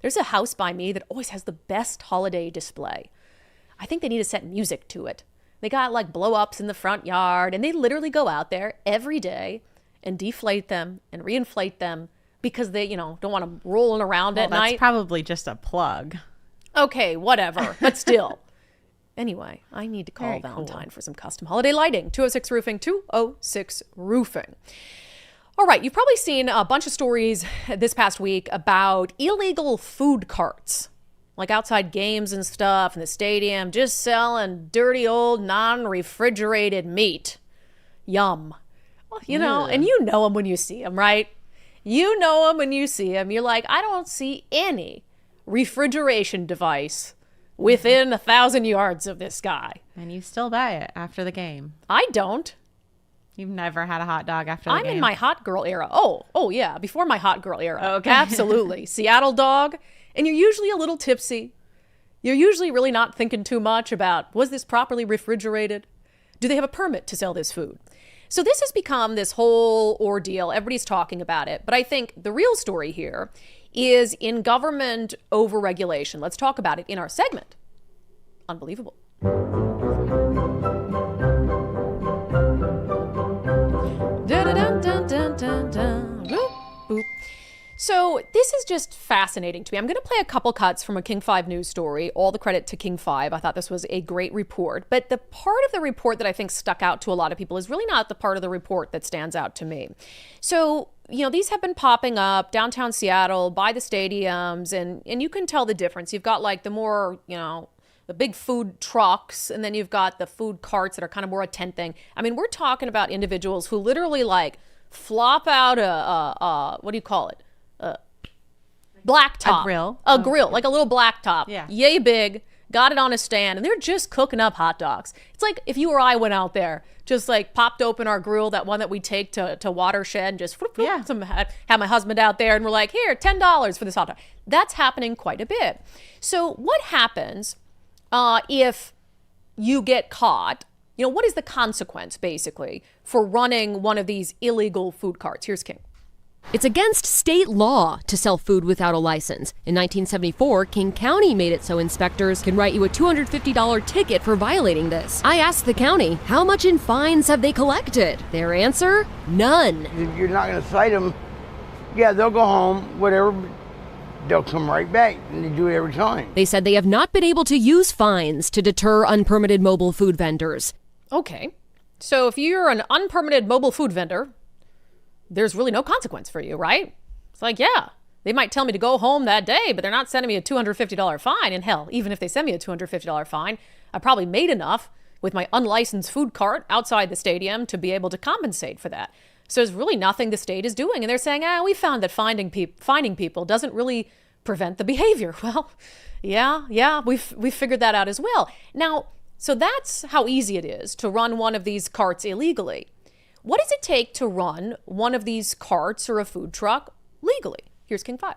There's a house by me that always has the best holiday display. I think they need to set music to it. They got like blow ups in the front yard, and they literally go out there every day and deflate them and reinflate them because they, don't want them rolling around at night. That's probably just a plug. Okay, whatever. But still. Anyway, I need to call Valentine for some custom holiday lighting. 206 Roofing, 206 Roofing. All right, you've probably seen a bunch of stories this past week about illegal food carts, like outside games and stuff in the stadium, just selling dirty old non-refrigerated meat. Yum. Well, and you know them when you see them, right? You know them when you see them. You're like, I don't see any refrigeration device within 1,000 yards of this guy. And you still buy it after the game. I don't. You've never had a hot dog after the game? I'm in my hot girl era. Oh yeah, before my hot girl era. Okay. Absolutely. Seattle dog. And you're usually a little tipsy. You're usually really not thinking too much about, was this properly refrigerated? Do they have a permit to sell this food? So this has become this whole ordeal. Everybody's talking about it. But I think the real story here is in government overregulation. Let's talk about it in our segment. Unbelievable. So this is just fascinating to me. I'm going to play a couple cuts from a King 5 news story. All the credit to King 5. I thought this was a great report. But the part of the report that I think stuck out to a lot of people is really not the part of the report that stands out to me. So, these have been popping up downtown Seattle by the stadiums, and you can tell the difference. You've got like the more, the big food trucks, and then you've got the food carts that are kind of more a tent thing. I mean, we're talking about individuals who literally like flop out a what do you call it? Black top. A grill, like a little black top. Yeah. Yay big, got it on a stand, and they're just cooking up hot dogs. It's like if you or I went out there, just like popped open our grill, that one that we take to Watershed, and just have my husband out there, and we're like, here, $10 for this hot dog. That's happening quite a bit. So what happens if you get caught? What is the consequence, basically, for running one of these illegal food carts? Here's King. It's against state law to sell food without a license. In 1974, King County made it so inspectors can write you a $250 ticket for violating this. I asked the county, how much in fines have they collected? Their answer? None. If you're not going to cite them, yeah, they'll go home, whatever. They'll come right back, and they do it every time. They said they have not been able to use fines to deter unpermitted mobile food vendors. Okay, so if you're an unpermitted mobile food vendor, there's really no consequence for you, right? It's like, yeah, they might tell me to go home that day, but they're not sending me a $250 fine. And hell, even if they send me a $250 fine, I probably made enough with my unlicensed food cart outside the stadium to be able to compensate for that. So there's really nothing the state is doing. And they're saying, we found that finding people doesn't really prevent the behavior. Well, yeah, we've figured that out as well. Now, so that's how easy it is to run one of these carts illegally. What does it take to run one of these carts or a food truck legally? Here's King 5.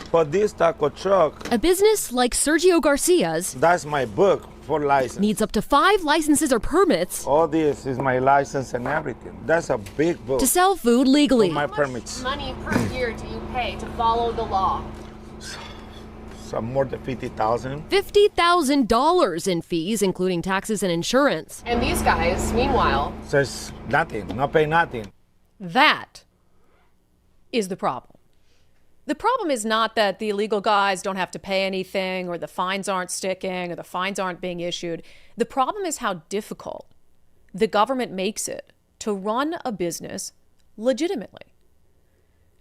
For this taco truck, a business like Sergio Garcia's, that's my book for license. Needs up to 5 licenses or permits. All this is my license and everything. That's a big book. To sell food legally. My permits. Money per year do you pay to follow the law? So more than $50,000. $50,000 in fees, including taxes and insurance. And these guys, meanwhile, Says nothing, not pay nothing. That is the problem. The problem is not that the illegal guys don't have to pay anything, or the fines aren't sticking, or the fines aren't being issued. The problem is how difficult the government makes it to run a business legitimately.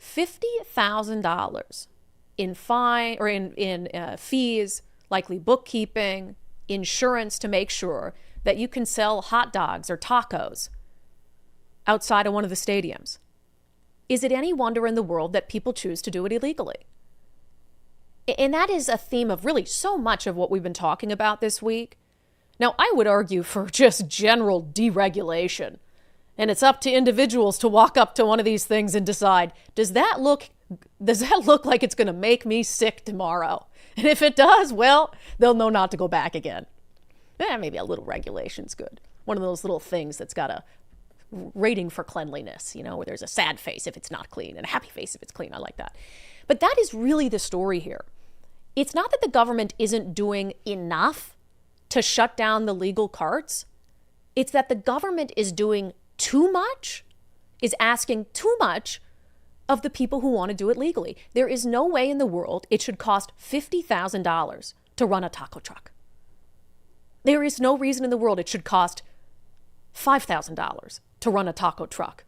$50,000 in fine or in fees, likely bookkeeping, insurance to make sure that you can sell hot dogs or tacos outside of one of the stadiums. Is it any wonder in the world that people choose to do it illegally? And that is a theme of really so much of what we've been talking about this week. Now, I would argue for just general deregulation. And it's up to individuals to walk up to one of these things and decide, does that look like it's going to make me sick tomorrow? And if it does, well, they'll know not to go back again. Maybe a little regulation's good. One of those little things that's got a rating for cleanliness, where there's a sad face if it's not clean and a happy face if it's clean. I like that. But that is really the story here. It's not that the government isn't doing enough to shut down the legal carts. It's that the government is doing too much, is asking too much of the people who want to do it legally. There is no way in the world it should cost $50,000 to run a taco truck. There is no reason in the world it should cost $5,000 to run a taco truck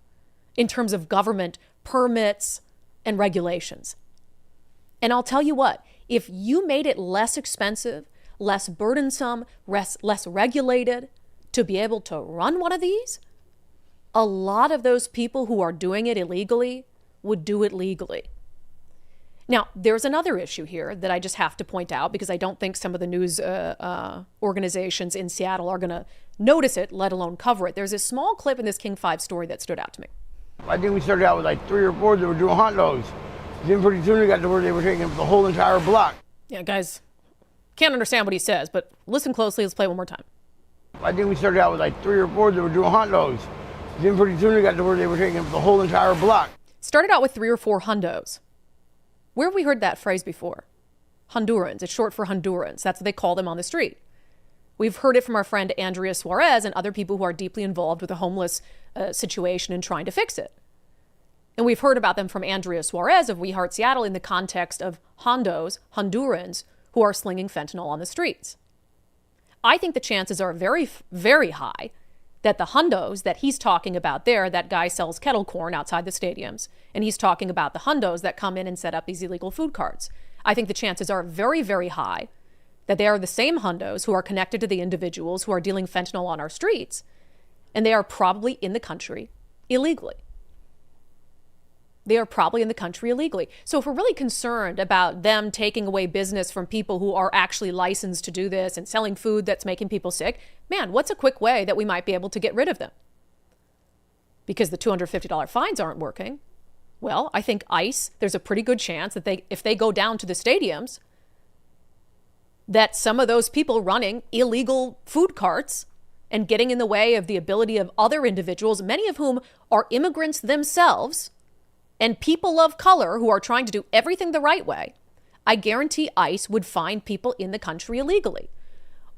in terms of government permits and regulations. And I'll tell you what, if you made it less expensive, less burdensome, less regulated to be able to run one of these, a lot of those people who are doing it illegally would do it legally. Now, there's another issue here that I just have to point out because I don't think some of the news organizations in Seattle are going to notice it, let alone cover it. There's a small clip in this King 5 story that stood out to me. I think we started out with like 3 or 4 that were doing hot dogs. Then pretty soon we got to where they were taking up the whole entire block. Yeah, guys, can't understand what he says, but listen closely. Let's play one more time. I think we started out with like 3 or 4 that were doing hot dogs. Then pretty soon we got to where they were taking up the whole entire block. Started out with 3 or 4 hundos. Where have we heard that phrase before? Hondurans. It's short for Hondurans. That's what they call them on the street. We've heard it from our friend Andrea Suarez and other people who are deeply involved with the homeless situation and trying to fix it. And we've heard about them from Andrea Suarez of We Heart Seattle in the context of Hondos, Hondurans, who are slinging fentanyl on the streets. I think the chances are very, very high that the hundos that he's talking about there, that guy sells kettle corn outside the stadiums, and he's talking about the hundos that come in and set up these illegal food carts. I think the chances are very, very high that they are the same hundos who are connected to the individuals who are dealing fentanyl on our streets, and they are probably in the country illegally. They are probably in the country illegally. So if we're really concerned about them taking away business from people who are actually licensed to do this and selling food that's making people sick, man, what's a quick way that we might be able to get rid of them? Because the $250 fines aren't working. Well, I think ICE, there's a pretty good chance that if they go down to the stadiums, that some of those people running illegal food carts and getting in the way of the ability of other individuals, many of whom are immigrants themselves, and people of color who are trying to do everything the right way, I guarantee ICE would find people in the country illegally.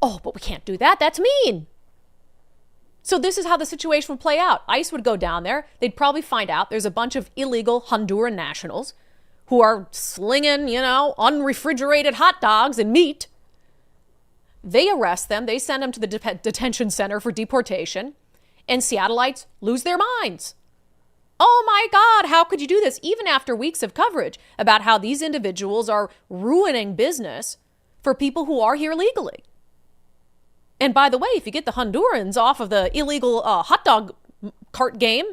Oh, but we can't do that. That's mean. So this is how the situation would play out. ICE would go down there. They'd probably find out there's a bunch of illegal Honduran nationals who are slinging, unrefrigerated hot dogs and meat. They arrest them. They send them to the detention center for deportation. And Seattleites lose their minds. Oh my God, how could you do this? Even after weeks of coverage about how these individuals are ruining business for people who are here legally. And by the way, if you get the Hondurans off of the illegal hot dog cart game,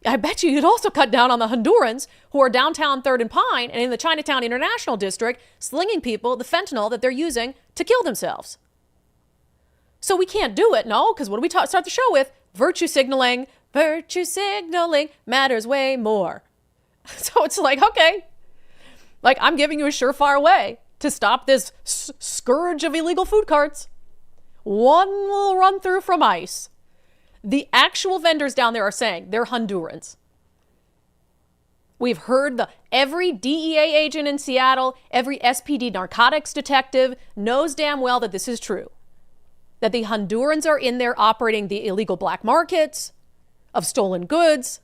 I bet you'd also cut down on the Hondurans who are downtown 3rd and Pine and in the Chinatown International District slinging people the fentanyl that they're using to kill themselves. So we can't do it, no, because what do we start the show with? Virtue signaling. Virtue signaling matters way more. So it's like, okay, like I'm giving you a surefire way to stop this scourge of illegal food carts. One little run through from ICE. The actual vendors down there are saying they're Hondurans. We've heard every DEA agent in Seattle, every SPD narcotics detective knows damn well that this is true. That the Hondurans are in there operating the illegal black markets, of stolen goods,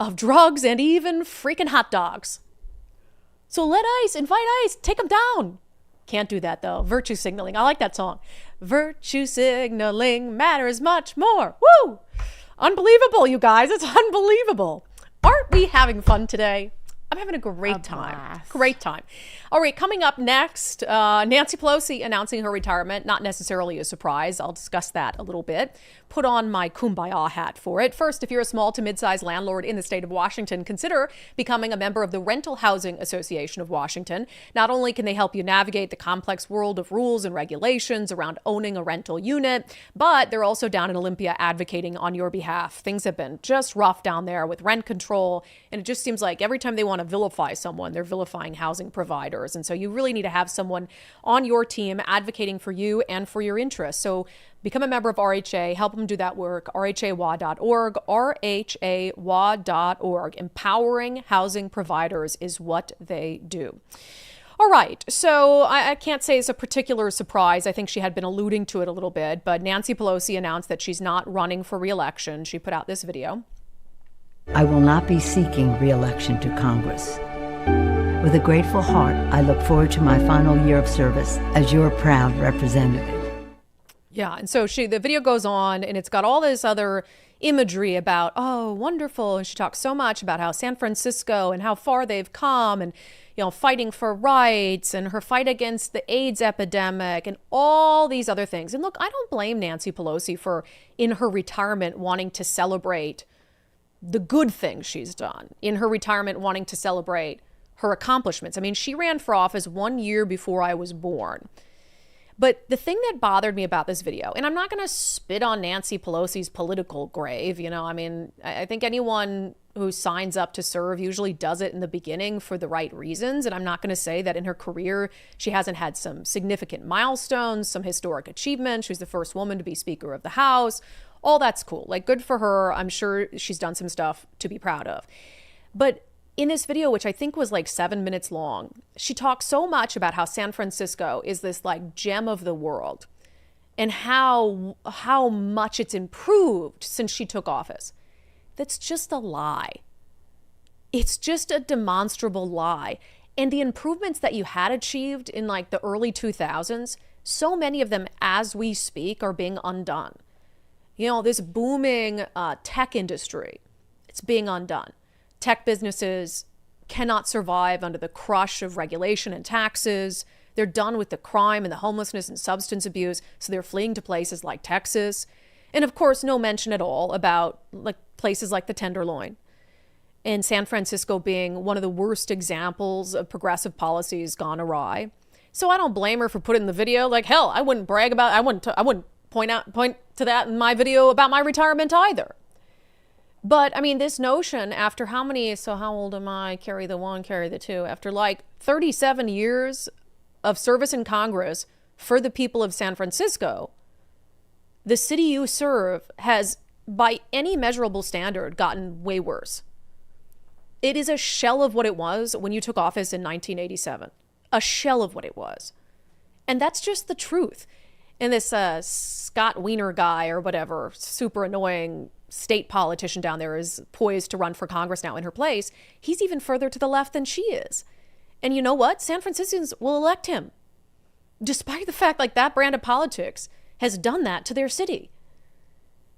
of drugs, and even freaking hot dogs. So let ICE, invite ICE, take them down. Can't do that though. Virtue signaling. I like that song. Virtue signaling matters much more. Woo! Unbelievable, you guys. It's unbelievable. Aren't we having fun today? I'm having a great time. blast. Great time. All right, coming up next, Nancy Pelosi announcing her retirement. Not necessarily a surprise. I'll discuss that a little bit. Put on my kumbaya hat for it. First, if you're a small to mid-sized landlord in the state of Washington, consider becoming a member of the Rental Housing Association of Washington. Not only can they help you navigate the complex world of rules and regulations around owning a rental unit, but they're also down in Olympia advocating on your behalf. Things have been just rough down there with rent control, and it just seems like every time they want to vilify someone, they're vilifying housing providers. And so you really need to have someone on your team advocating for you and for your interests. So become a member of RHA, help them do that work, rhawa.org, rhawa.org. Empowering housing providers is what they do. All right, so I can't say it's a particular surprise. I think she had been alluding to it a little bit, but Nancy Pelosi announced that she's not running for re-election. She put out this video. I will not be seeking re-election to Congress. With a grateful heart, I look forward to my final year of service as your proud representative. Yeah, and so the video goes on, and it's got all this other imagery about, oh, wonderful. And she talks so much about how San Francisco and how far they've come and, fighting for rights and her fight against the AIDS epidemic and all these other things. And look, I don't blame Nancy Pelosi for, in her retirement, wanting to celebrate the good things she's done, in her retirement, wanting to celebrate her accomplishments. I mean, she ran for office 1 year before I was born. But the thing that bothered me about this video, and I'm not going to spit on Nancy Pelosi's political grave, I think anyone who signs up to serve usually does it in the beginning for the right reasons. And I'm not going to say that in her career, she hasn't had some significant milestones, some historic achievements. She was the first woman to be Speaker of the House. All that's cool. Like, good for her. I'm sure she's done some stuff to be proud of. But in this video, which I think was like 7 minutes long, she talks so much about how San Francisco is this like gem of the world and how much it's improved since she took office. That's just a lie. It's just a demonstrable lie. And the improvements that you had achieved in like the early 2000s, so many of them as we speak are being undone. This booming tech industry, it's being undone. Tech businesses cannot survive under the crush of regulation and taxes. They're done with the crime and the homelessness and substance abuse, so they're fleeing to places like Texas. And of course, no mention at all about places like the Tenderloin. And San Francisco being one of the worst examples of progressive policies gone awry. So I don't blame her for putting the video. Like, hell, I wouldn't brag about it. I wouldn't point to that in my video about my retirement either. But I mean, this notion after how old am I? Carry the one, carry the two. After like 37 years of service in Congress for the people of San Francisco, the city you serve has, by any measurable standard, gotten way worse. It is a shell of what it was when you took office in 1987. A shell of what it was. And that's just the truth. And this Scott Wiener guy or whatever, super annoying state politician down there, is poised to run for Congress now in her place. He's even further to the left than she is. And you know what? San Franciscans will elect him. Despite the fact like that brand of politics has done that to their city.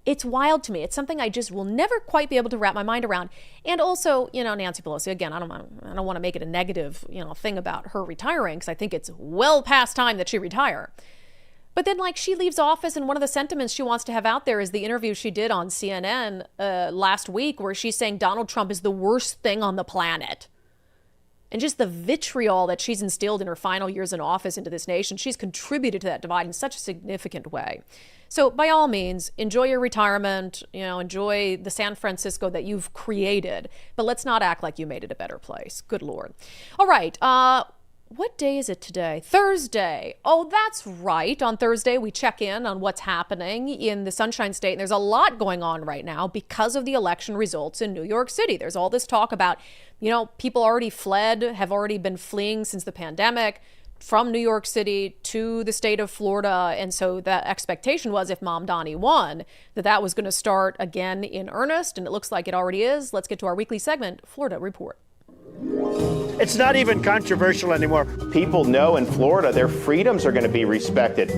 It's wild to me. It's something I just will never quite be able to wrap my mind around. And also, Nancy Pelosi, again, I don't want to make it a negative, thing about her retiring, because I think it's well past time that she retire. But then, she leaves office, and one of the sentiments she wants to have out there is the interview she did on CNN last week, where she's saying Donald Trump is the worst thing on the planet. And just the vitriol that she's instilled in her final years in office into this nation, she's contributed to that divide in such a significant way. So by all means, enjoy your retirement, enjoy the San Francisco that you've created, but let's not act like you made it a better place. Good Lord. All right. What day is it today? Thursday. Oh, that's right. On Thursday, we check in on what's happening in the Sunshine State. And there's a lot going on right now because of the election results in New York City. There's all this talk about, people already fled, have already been fleeing since the pandemic from New York City to the state of Florida. And so the expectation was if Mom Donnie won, that was going to start again in earnest. And it looks like it already is. Let's get to our weekly segment, Florida Report. It's not even controversial anymore. People know in Florida their freedoms are going to be respected.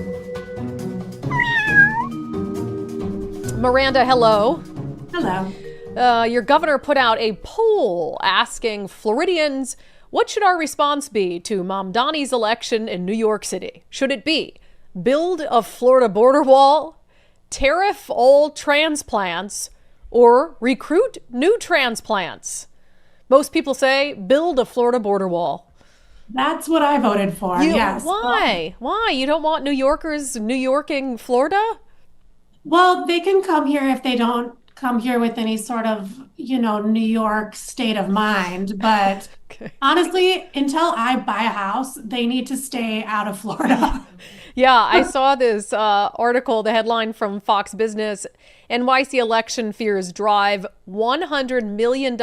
Miranda, hello. Hello. Your governor put out a poll asking Floridians, what should our response be to Mamdani's election in New York City? Should it be build a Florida border wall, tariff all transplants, or recruit new transplants? Most people say build a Florida border wall. That's what I voted for, yes. Why? Why? You don't want New Yorkers New Yorking Florida? Well, they can come here if they don't come here with any sort of, New York state of mind. But honestly, until I buy a house, they need to stay out of Florida. Yeah, I saw this article, the headline from Fox Business, NYC election fears drive $100 million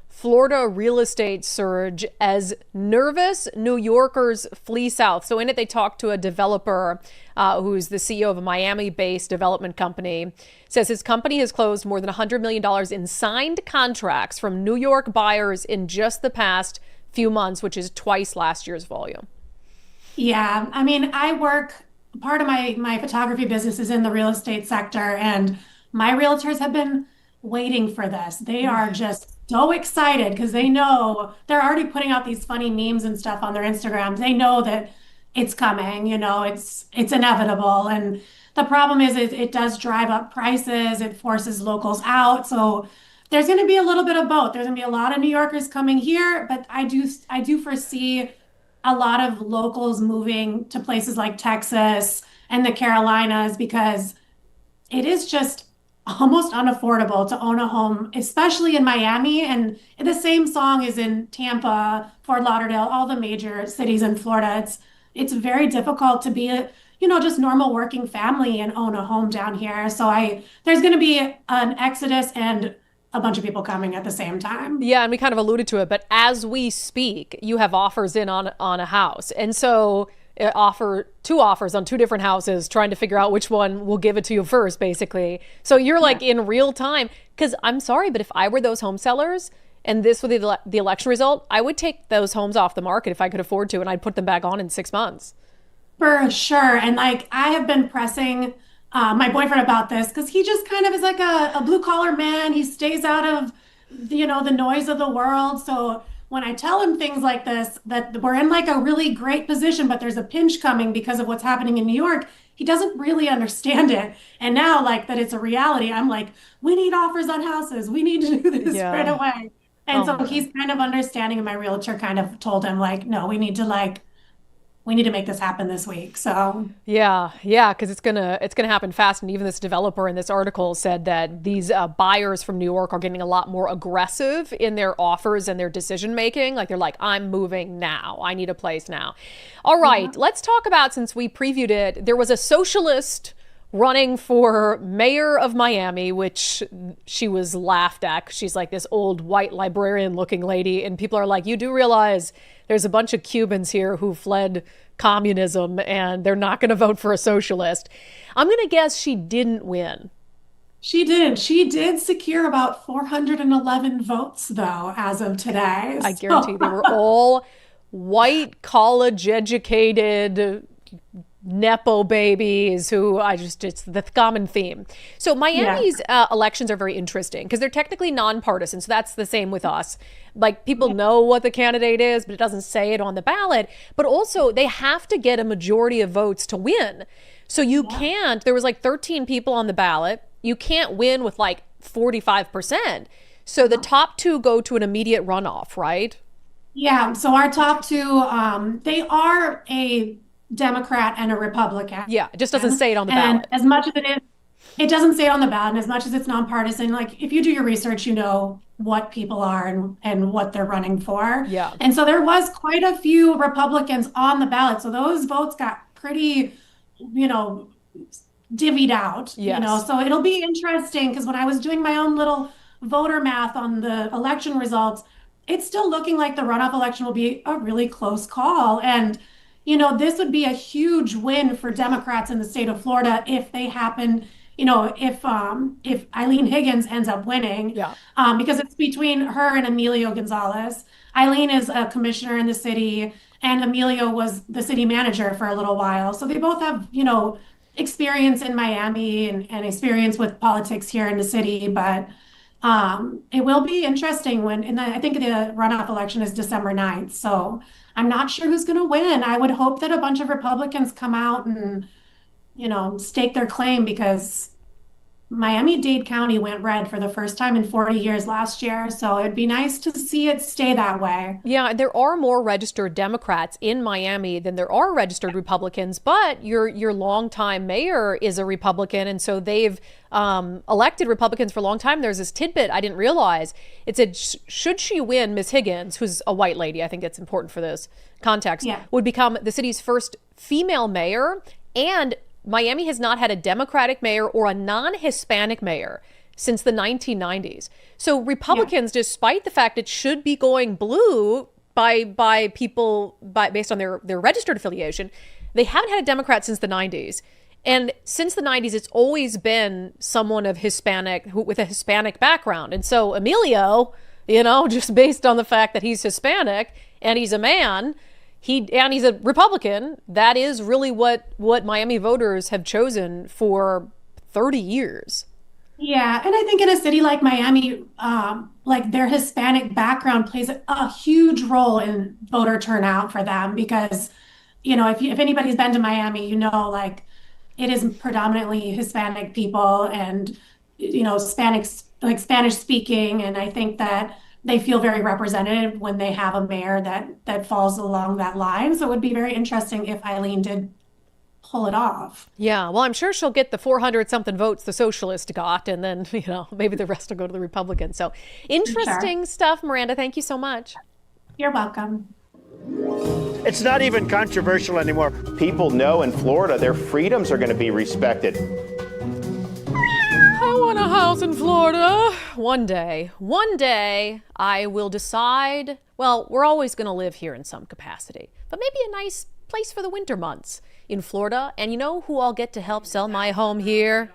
Florida real estate surge as nervous New Yorkers flee south. So in it, they talked to a developer who's the CEO of a Miami-based development company. Says his company has closed more than $100 million in signed contracts from New York buyers in just the past few months, which is twice last year's volume. Yeah, I mean, part of my photography business is in the real estate sector, and my realtors have been waiting for this. They are just so excited because they know they're already putting out these funny memes and stuff on their Instagrams. They know that it's coming, it's inevitable. And the problem is it does drive up prices. It forces locals out. So there's going to be a little bit of both. There's going to be a lot of New Yorkers coming here, but I do foresee a lot of locals moving to places like Texas and the Carolinas because it is just almost unaffordable to own a home, especially in Miami. And the same song is in Tampa, Fort Lauderdale, all the major cities in Florida. It's very difficult to be a, just normal working family and own a home down here. So there's going to be an exodus and a bunch of people coming at the same time. Yeah, and we kind of alluded to it, but as we speak, you have offers in on a house. And so two offers on two different houses, trying to figure out which one will give it to you first, basically. So you're like in real time, because I'm sorry, but if I were those home sellers and this was the election result, I would take those homes off the market if I could afford to, and I'd put them back on in 6 months. For sure. And I have been pressing my boyfriend about this because he just kind of is like a blue collar man. He stays out of, the noise of the world. So when I tell him things like this, that we're in like a really great position, but there's a pinch coming because of what's happening in New York, he doesn't really understand it. And now like that it's a reality, I'm like, we need offers on houses. We need to do this right away. And so he's kind of understanding, and my realtor kind of told him like, no, we need to make this happen this week. So yeah, because it's gonna happen fast. And even this developer in this article said that these buyers from New York are getting a lot more aggressive in their offers and their decision making. Like they're like, I'm moving now. I need a place now. All right, let's talk about, since we previewed it, there was a socialist running for mayor of Miami, which she was laughed at. She's like this old white librarian looking lady. And people are like, you do realize there's a bunch of Cubans here who fled communism and they're not going to vote for a socialist. I'm going to guess she didn't win. She didn't. She did secure about 411 votes, though, as of today. I guarantee they were all white, college-educated Nepo babies who it's the common theme. So Miami's elections are very interesting because they're technically nonpartisan. So that's the same with us. Like people know what the candidate is, but it doesn't say it on the ballot. But also they have to get a majority of votes to win. So you can't, there was like 13 people on the ballot. You can't win with like 45%. So the top two go to an immediate runoff, right? Yeah. So our top two, they are a Democrat and a Republican. Yeah, it just doesn't say it on the ballot. And as much as it doesn't say it on the ballot, and as much as it's nonpartisan, like if you do your research, you know what people are and what they're running for. Yeah. And so there was quite a few Republicans on the ballot. So those votes got pretty, divvied out. Yes. So it'll be interesting because when I was doing my own little voter math on the election results, it's still looking like the runoff election will be a really close call. And this would be a huge win for Democrats in the state of Florida if they happen, if Eileen Higgins ends up winning, because it's between her and Emilio Gonzalez. Eileen is a commissioner in the city, and Emilio was the city manager for a little while. So they both have, experience in Miami and experience with politics here in the city. But It will be interesting I think the runoff election is December 9th. So I'm not sure who's going to win. I would hope that a bunch of Republicans come out and, stake their claim, because Miami-Dade County went red for the first time in 40 years last year. So it'd be nice to see it stay that way. Yeah, there are more registered Democrats in Miami than there are registered Republicans, but your longtime mayor is a Republican, and so they've elected Republicans for a long time. There's this tidbit I didn't realize. It said, should she win, Ms. Higgins, who's a white lady, I think it's important for this context, would become the city's first female mayor, and Miami has not had a Democratic mayor or a non-Hispanic mayor since the 1990s. So Republicans, despite the fact it should be going blue by people based on their registered affiliation, they haven't had a Democrat since the 90s. And since the 90s, it's always been someone of with a Hispanic background. And so Emilio, just based on the fact that he's Hispanic and he's a man, he's a Republican. That is really what Miami voters have chosen for 30 years. Yeah, and I think in a city like Miami, their Hispanic background plays a huge role in voter turnout for them, because, if anybody's been to Miami, it is predominantly Hispanic people and, Spanish speaking, and I think that they feel very represented when they have a mayor that falls along that line. So it would be very interesting if Eileen did pull it off. Yeah, well, I'm sure she'll get the 400-something votes the socialist got, and then, maybe the rest will go to the Republicans. So interesting stuff, Miranda. Thank you so much. You're welcome. It's not even controversial anymore. People know in Florida their freedoms are going to be respected. I want a house in Florida. One day I will decide, well, we're always going to live here in some capacity, but maybe a nice place for the winter months in Florida. And you know who I'll get to help sell my home here?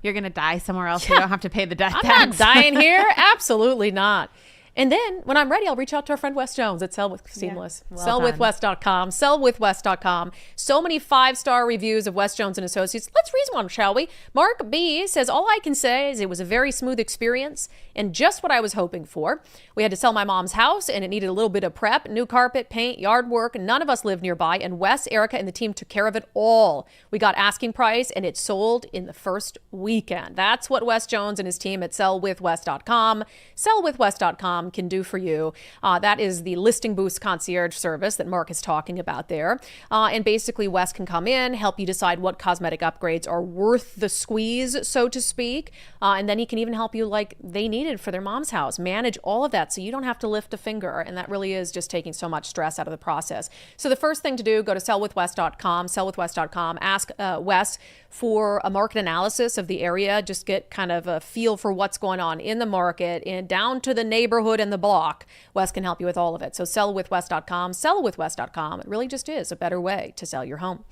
You're going to die somewhere else. You don't have to pay the death tax. I'm not dying here. Absolutely not. And then when I'm ready, I'll reach out to our friend Wes Jones at Sell with Seamless. Well Sellwithwes.com. Sellwithwes.com. So many 5-star reviews of Wes Jones and Associates. Let's read one, shall we? Mark B says, all I can say is it was a very smooth experience and just what I was hoping for. We had to sell my mom's house and it needed a little bit of prep, new carpet, paint, yard work. None of us lived nearby, and Wes, Erica, and the team took care of it all. We got asking price and it sold in the first weekend. That's what Wes Jones and his team at sellwithwes.com, sellwithwes.com can do for you. That is the listing boost concierge service that Mark is talking about there. And basically, Wes can come in, help you decide what cosmetic upgrades are worth the squeeze, so to speak. And then he can even help you like they needed for their mom's house, manage all of that so you don't have to lift a finger. And that really is just taking so much stress out of the process. So the first thing to do, go to sellwithwes.com, sellwithwes.com, ask Wes for a market analysis of the area. Just get kind of a feel for what's going on in the market and down to the neighborhood and the block. Wes can help you with all of it. So sellwithwes.com, sellwithwes.com. It really just is a better way to sell your home.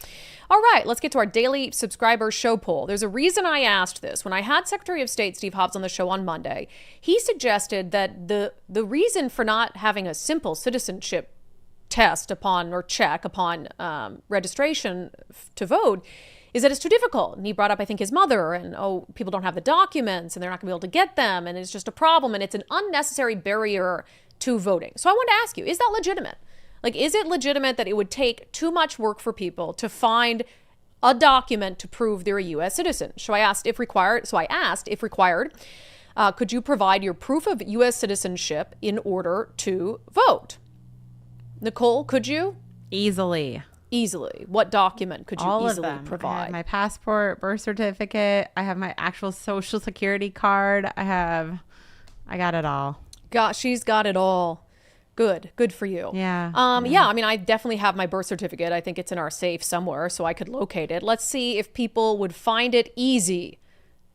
All right, let's get to our daily subscriber show poll. There's a reason I asked this. When I had Secretary of State Steve Hobbs on the show on Monday, he suggested that the reason for not having a simple citizenship test upon or check upon registration to vote is that it's too difficult. And he brought up, I think, his mother and, people don't have the documents and they're not gonna be able to get them. And it's just a problem. And it's an unnecessary barrier to voting. So I want to ask you, is that legitimate? Like, is it legitimate that it would take too much work for people to find a document to prove they're a U.S. citizen? So I asked if required, could you provide your proof of U.S. citizenship in order to vote? Nicole, could you? Easily. What document could you All easily of them. provide? I have my passport, birth certificate. I have my actual social security card. I got it all. She's got it all. Good for you. Yeah. Yeah, I mean, I definitely have my birth certificate. I think it's in our safe somewhere, so I could locate it. Let's see if people would find it easy.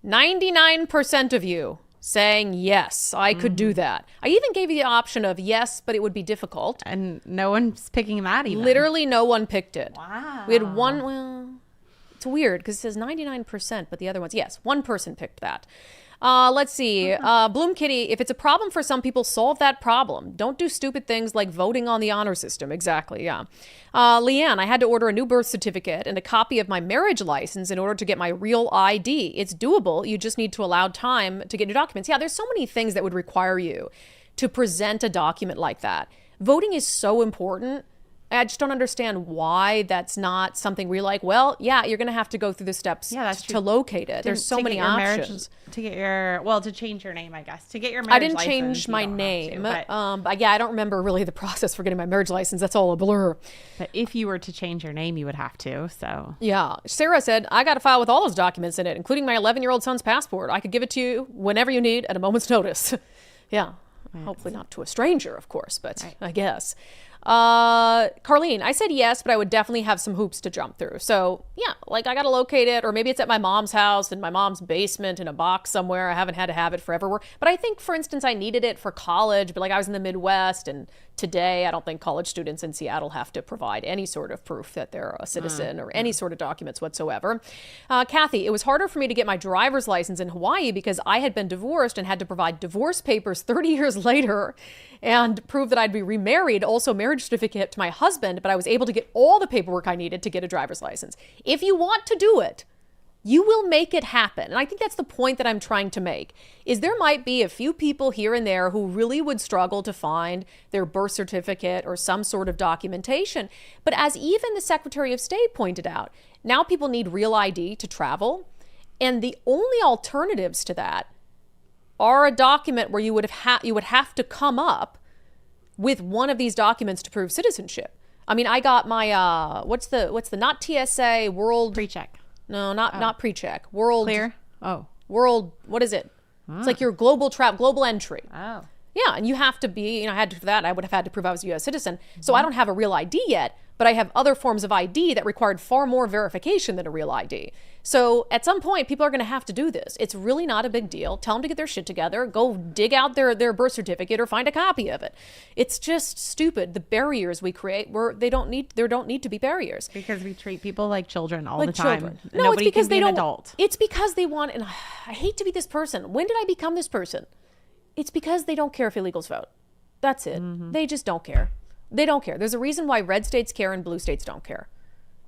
99% of you saying, yes, I could do that. I even gave you the option of yes, but it would be difficult. And no one's picking that even. Literally no one picked it. Wow. We had one, it's weird because it says 99%, but the other ones, yes, one person picked that. Let's see. Bloom Kitty, if it's a problem for some people, solve that problem. Don't do stupid things like voting on the honor system. Exactly, yeah. Leanne, I had to order a new birth certificate and a copy of my marriage license in order to get my real ID. It's doable. You just need to allow time to get new documents. Yeah, there's so many things that would require you to present a document like that. Voting is so important. I just don't understand why that's not something where you're like, well, yeah, you're going to have to go through the steps to locate it. There's so many options. To change your name, I guess. To get your marriage license. I didn't change my name. But yeah, I don't remember really the process for getting my marriage license. That's all a blur. But if you were to change your name, you would have to, so. Yeah. Sarah said, I got a file with all those documents in it, including my 11-year-old son's passport. I could give it to you whenever you need at a moment's notice. Yeah. Right. Hopefully not to a stranger, of course, but right. I guess. Carlene, I said yes, but I would definitely have some hoops to jump through. So yeah, like I got to locate it, or maybe it's at my mom's house in my mom's basement in a box somewhere. I haven't had to have it forever. But I think, for instance, I needed it for college, but like I was in the Midwest, and today I don't think college students in Seattle have to provide any sort of proof that they're a citizen or any sort of documents whatsoever. Kathy, it was harder for me to get my driver's license in Hawaii because I had been divorced and had to provide divorce papers 30 years later and prove that I'd be remarried, also marriage certificate to my husband, but I was able to get all the paperwork I needed to get a driver's license. If you want to do it, you will make it happen. And I think that's the point that I'm trying to make, is there might be a few people here and there who really would struggle to find their birth certificate or some sort of documentation. But as even the Secretary of State pointed out, now people need real ID to travel. And the only alternatives to that are a document where you would have to come up with one of these documents to prove citizenship. I mean, I got my what's the not TSA world pre-check. No, not pre-check. World clear. World. What is it? It's like your global entry. Oh. Yeah, and you have to be. I had to for that. I would have had to prove I was a U.S. citizen. So I don't have a real ID yet, but I have other forms of ID that required far more verification than a real ID. So at some point, people are going to have to do this. It's really not a big deal. Tell them to get their shit together. Go dig out their birth certificate or find a copy of it. It's just stupid. The barriers we create, there don't need to be barriers. Because we treat people like children all the time. Children. No, nobody it's because can be they an don't. Adult. It's because they want. And I hate to be this person. When did I become this person? It's because they don't care if illegals vote. That's it. Mm-hmm. They just don't care. They don't care. There's a reason why red states care and blue states don't care.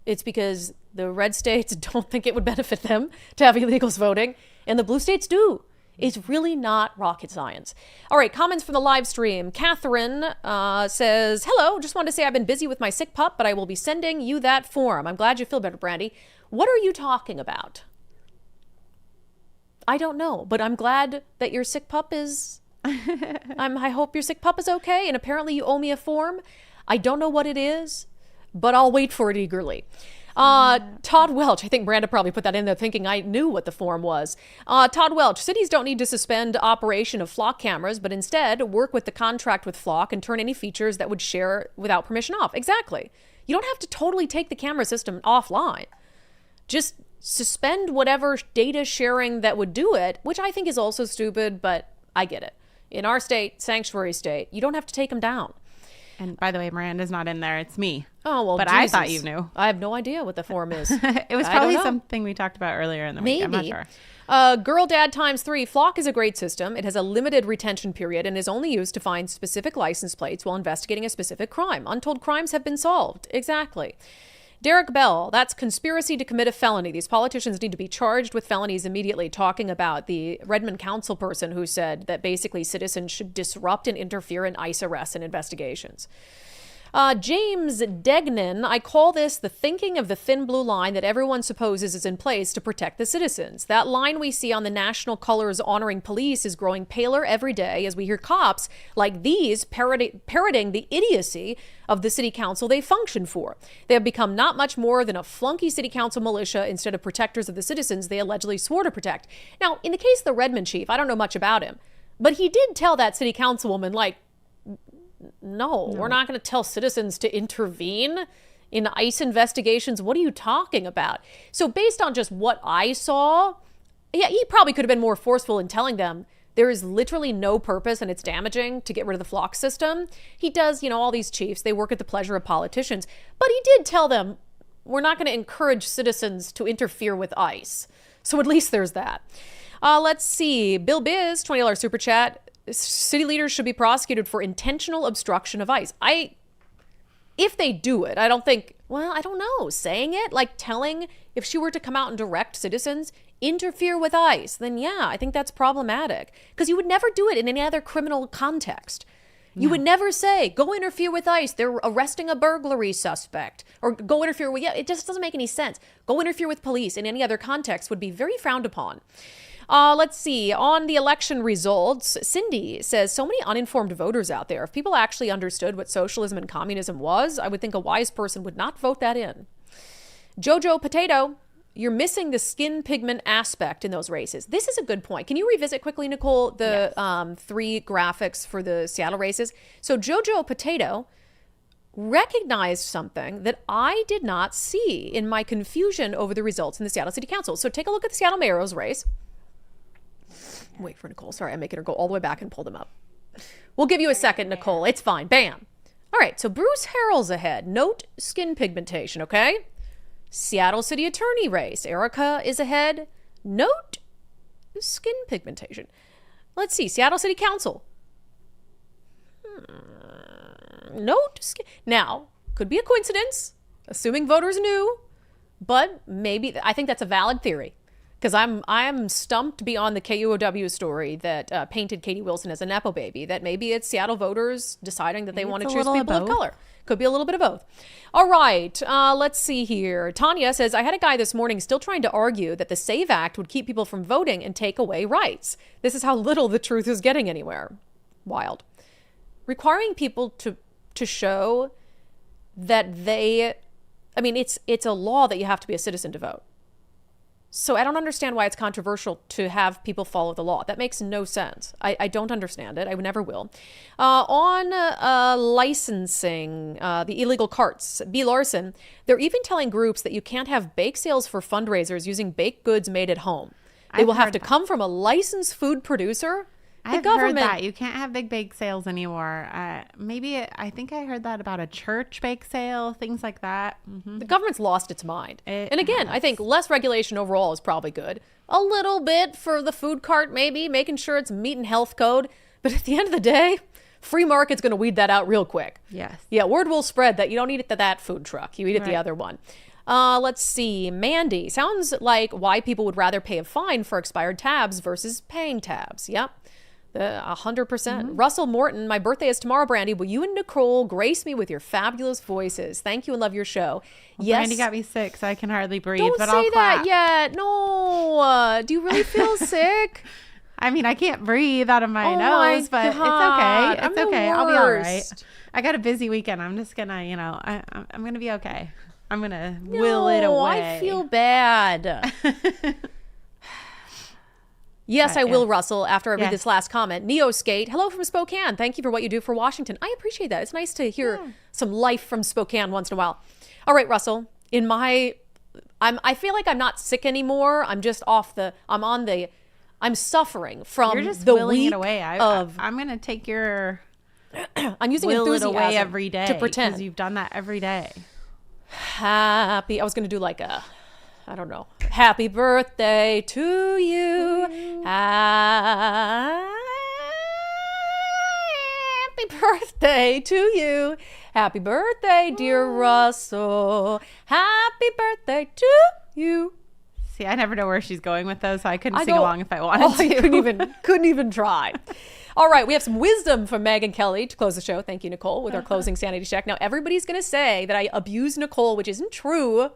It's because the red states don't think it would benefit them to have illegals voting, and the blue states do. It's really not rocket science. All right, comments from the live stream. Catherine says, hello, just wanted to say I've been busy with my sick pup, but I will be sending you that form. I'm glad you feel better, Brandi. What are you talking about? I don't know, but I'm glad that your sick pup is... I hope your sick pup is okay, and apparently you owe me a form. I don't know what it is, but I'll wait for it eagerly. Todd Welch, I think Branda probably put that in there thinking I knew what the form was. Todd Welch, cities don't need to suspend operation of flock cameras, but instead work with the contract with flock and turn any features that would share without permission off. Exactly. You don't have to totally take the camera system offline. Just suspend whatever data sharing that would do it, which I think is also stupid, but I get it. In our state, sanctuary state, you don't have to take them down. And by the way, Miranda's not in there. It's me. Oh, well, but Jesus. I thought you knew. I have no idea what the form is. It was probably something we talked about earlier in the week. I'm not sure. Girl Dad ×3. Flock is a great system. It has a limited retention period and is only used to find specific license plates while investigating a specific crime. Untold crimes have been solved. Exactly. Derek Bell, that's conspiracy to commit a felony. These politicians need to be charged with felonies immediately, talking about the Redmond council person who said that basically citizens should disrupt and interfere in ICE arrests and investigations. James Degnan, I call this the thinking of the thin blue line that everyone supposes is in place to protect the citizens. That line we see on the national colors honoring police is growing paler every day as we hear cops like these parroting the idiocy of the city council they function for. They have become not much more than a flunky city council militia instead of protectors of the citizens they allegedly swore to protect. Now, in the case of the Redmond chief, I don't know much about him, but he did tell that city councilwoman, like, no, we're not going to tell citizens to intervene in ICE investigations. What are you talking about? So based on just what I saw, yeah, he probably could have been more forceful in telling them there is literally no purpose and it's damaging to get rid of the flock system. He does, all these chiefs, they work at the pleasure of politicians. But he did tell them, we're not going to encourage citizens to interfere with ICE. So at least there's that. Let's see. Bill Biz, $20 super chat. City leaders should be prosecuted for intentional obstruction of ICE. If they do it, I don't think, well, I don't know, saying it, like telling, if she were to come out and direct citizens, interfere with ICE, then yeah, I think that's problematic. Because you would never do it in any other criminal context. You would never say, go interfere with ICE. They're arresting a burglary suspect. Or go interfere with, it just doesn't make any sense. Go interfere with police in any other context would be very frowned upon. Let's see. On the election results, Cindy says, so many uninformed voters out there. If people actually understood what socialism and communism was, I would think a wise person would not vote that in. Jojo Potato, you're missing the skin pigment aspect in those races. This is a good point. Can you revisit quickly, Nicole, the 3 graphics for the Seattle races? So Jojo Potato recognized something that I did not see in my confusion over the results in the Seattle City Council. So take a look at the Seattle mayor's race. Wait for Nicole. Sorry, I'm making her go all the way back and pull them up. We'll give you a second, Nicole. It's fine. Bam. All right, so Bruce Harrell's ahead. Note skin pigmentation, okay? Seattle City Attorney race. Erica is ahead. Note skin pigmentation. Let's see. Seattle City Council. Note skin. Now, could be a coincidence, assuming voters knew, but maybe, I think that's a valid theory. Because I'm stumped beyond the KUOW story that painted Katie Wilson as a Nepo baby, that maybe it's Seattle voters deciding that they want to choose people of color. Could be a little bit of both. All right, let's see here. Tanya says, I had a guy this morning still trying to argue that the SAVE Act would keep people from voting and take away rights. This is how little the truth is getting anywhere. Wild. Requiring people to show that they, I mean, it's a law that you have to be a citizen to vote. So I don't understand why it's controversial to have people follow the law. That makes no sense. I don't understand it. I never will. On licensing, the illegal carts, B. Larson, they're even telling groups that you can't have bake sales for fundraisers using baked goods made at home. They will have to come from a licensed food producer. I've heard that. You can't have big bake sales anymore. I think I heard that about a church bake sale, things like that. Mm-hmm. The government's lost its mind. And again, I think less regulation overall is probably good. A little bit for the food cart, maybe, making sure it's meat and health code. But at the end of the day, free market's going to weed that out real quick. Yes. Yeah, word will spread that you don't eat it at that food truck. You eat it the other one. Let's see. Mandy, sounds like why people would rather pay a fine for expired tabs versus paying tabs. Yep. 100%. Russell Morton, my birthday is tomorrow, Brandi. Will you and Nicole grace me with your fabulous voices? Thank you and love your show. Well, yes. Brandi got me sick, so I can hardly breathe. Don't but say I'll clap. that yet. No. Do you really feel sick? I mean, I can't breathe out of my nose, but it's God. okay. It's okay. I'll be all right. I got a busy weekend. I'm just gonna, I'm gonna be okay. I'm gonna will it away. I feel bad. Yes, I will, Russell, after I read this last comment. Neo Skate, hello from Spokane. Thank you for what you do for Washington. I appreciate that. It's nice to hear some life from Spokane once in a while. All right, Russell, I feel like I'm not sick anymore. I'm just I'm suffering from You're just the willing week it away. I'm going to take your I'm using will it enthusiasm away every day to pretend. because you've done that every day. Happy. I was going to do like I don't know. Happy birthday to you. Happy birthday to you. Happy birthday, dear Russell. Happy birthday to you. See, I never know where she's going with those, so I couldn't sing along if I wanted to. I couldn't even try. All right, we have some wisdom from Meg and Kelly to close the show. Thank you, Nicole, with our closing sanity check. Now, everybody's going to say that I abused Nicole, which isn't true,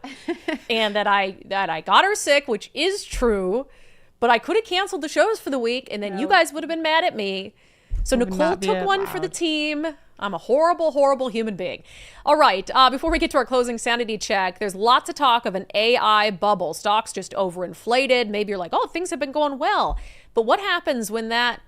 and that I got her sick, which is true, but I could have canceled the shows for the week, and then you guys would have been mad at me. So Nicole took one for the team. I'm a horrible, horrible human being. All right, before we get to our closing sanity check, there's lots of talk of an AI bubble. Stocks just overinflated. Maybe you're like, oh, things have been going well. But what happens when that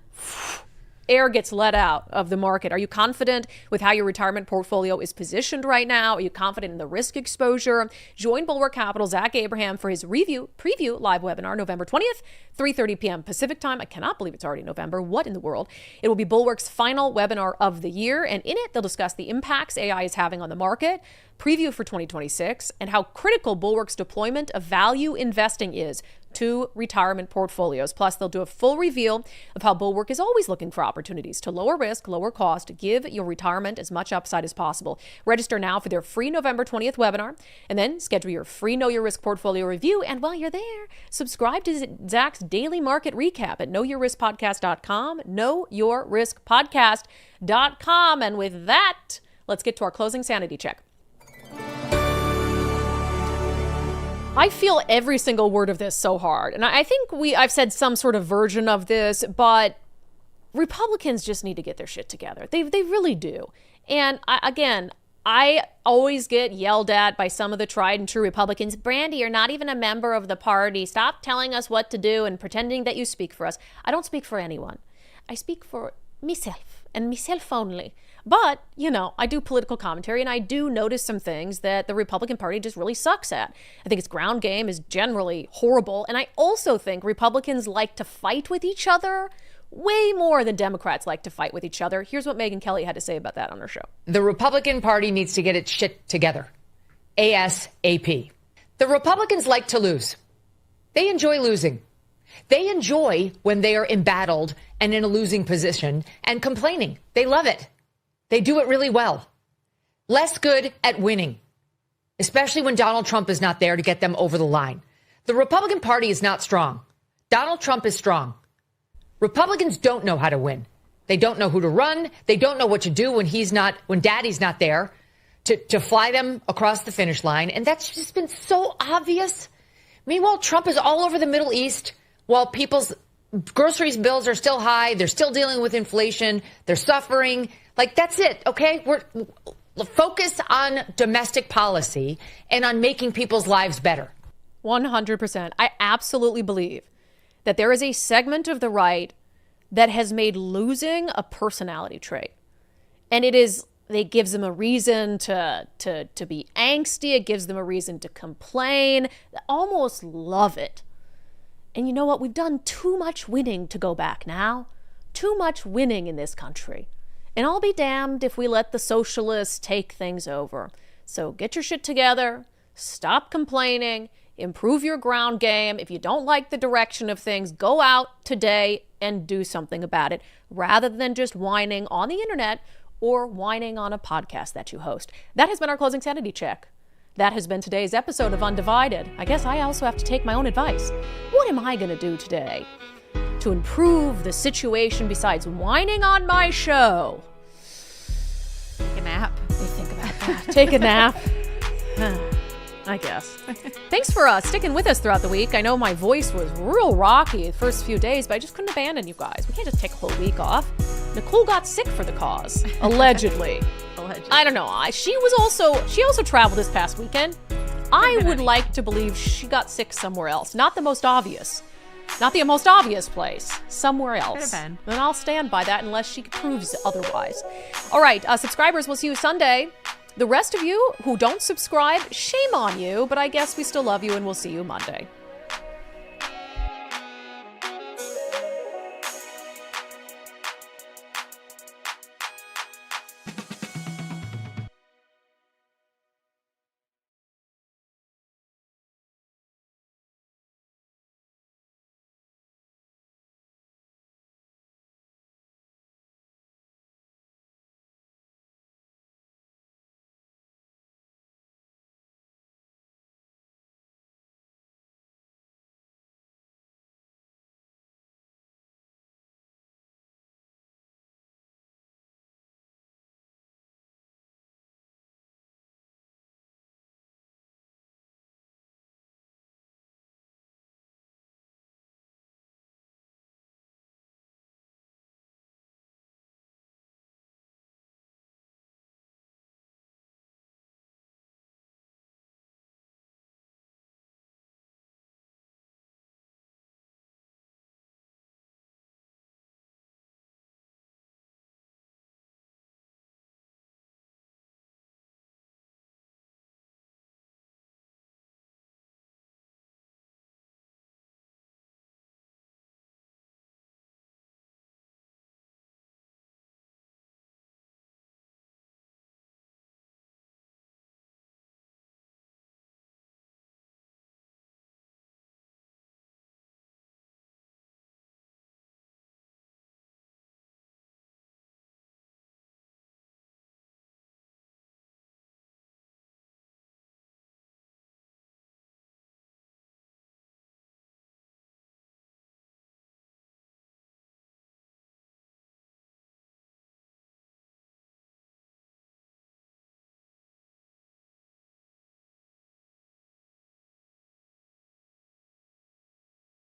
air gets let out of the market? Are you confident with how your retirement portfolio is positioned right now? Are you confident in the risk exposure? Join Bulwark Capital, Zach Abraham, for his preview live webinar, November 20th, 3:30 p.m. Pacific time. I cannot believe it's already November. What in the world? It will be Bulwark's final webinar of the year, and in it, they'll discuss the impacts AI is having on the market, preview for 2026, and how critical Bulwark's deployment of value investing is to retirement portfolios. Plus, they'll do a full reveal of how Bulwark is always looking for opportunities to lower risk, lower cost, give your retirement as much upside as possible. Register now for their free November 20th webinar, and then schedule your free Know Your Risk portfolio review. And while you're there, subscribe to Zach's daily market recap at knowyourriskpodcast.com, knowyourriskpodcast.com. And with that, let's get to our closing sanity check. I feel every single word of this so hard. And I think I've said some sort of version of this, but Republicans just need to get their shit together. They really do. And I always get yelled at by some of the tried and true Republicans. Brandi, you're not even a member of the party. Stop telling us what to do and pretending that you speak for us. I don't speak for anyone. I speak for myself and myself only. But, I do political commentary, and I do notice some things that the Republican Party just really sucks at. I think its ground game is generally horrible. And I also think Republicans like to fight with each other way more than Democrats like to fight with each other. Here's what Megyn Kelly had to say about that on her show. The Republican Party needs to get its shit together. ASAP. The Republicans like to lose. They enjoy losing. They enjoy when they are embattled and in a losing position and complaining. They love it. They do it really well. Less good at winning, especially when Donald Trump is not there to get them over the line. The Republican Party is not strong. Donald Trump is strong. Republicans don't know how to win. They don't know who to run. They don't know what to do when daddy's not there to fly them across the finish line. And that's just been so obvious. Meanwhile, Trump is all over the Middle East while people's groceries bills are still high. They're still dealing with inflation. They're suffering. Like, that's it, okay? We're focus on domestic policy and on making people's lives better. 100%. I absolutely believe that there is a segment of the right that has made losing a personality trait. And it gives them a reason to be angsty. It gives them a reason to complain. They almost love it. And you know what? We've done too much winning to go back now. Too much winning in this country. And I'll be damned if we let the socialists take things over. So get your shit together, stop complaining, improve your ground game. If you don't like the direction of things, go out today and do something about it, rather than just whining on the internet or whining on a podcast that you host. That has been our closing sanity check. That has been today's episode of Undivided. I guess I also have to take my own advice. What am I going to do today to improve the situation besides whining on my show? Take a nap. Think about that. Take a nap. I guess. Thanks for sticking with us throughout the week. I know my voice was real rocky the first few days, but I just couldn't abandon you guys. We can't just take a whole week off. Nicole got sick for the cause, allegedly. I don't know. She also traveled this past weekend. I would like to believe she got sick somewhere else. Not the most obvious place. Somewhere else. Could have been. And I'll stand by that unless she proves otherwise. All right, subscribers, we'll see you Sunday. The rest of you who don't subscribe, shame on you, but I guess we still love you and we'll see you Monday.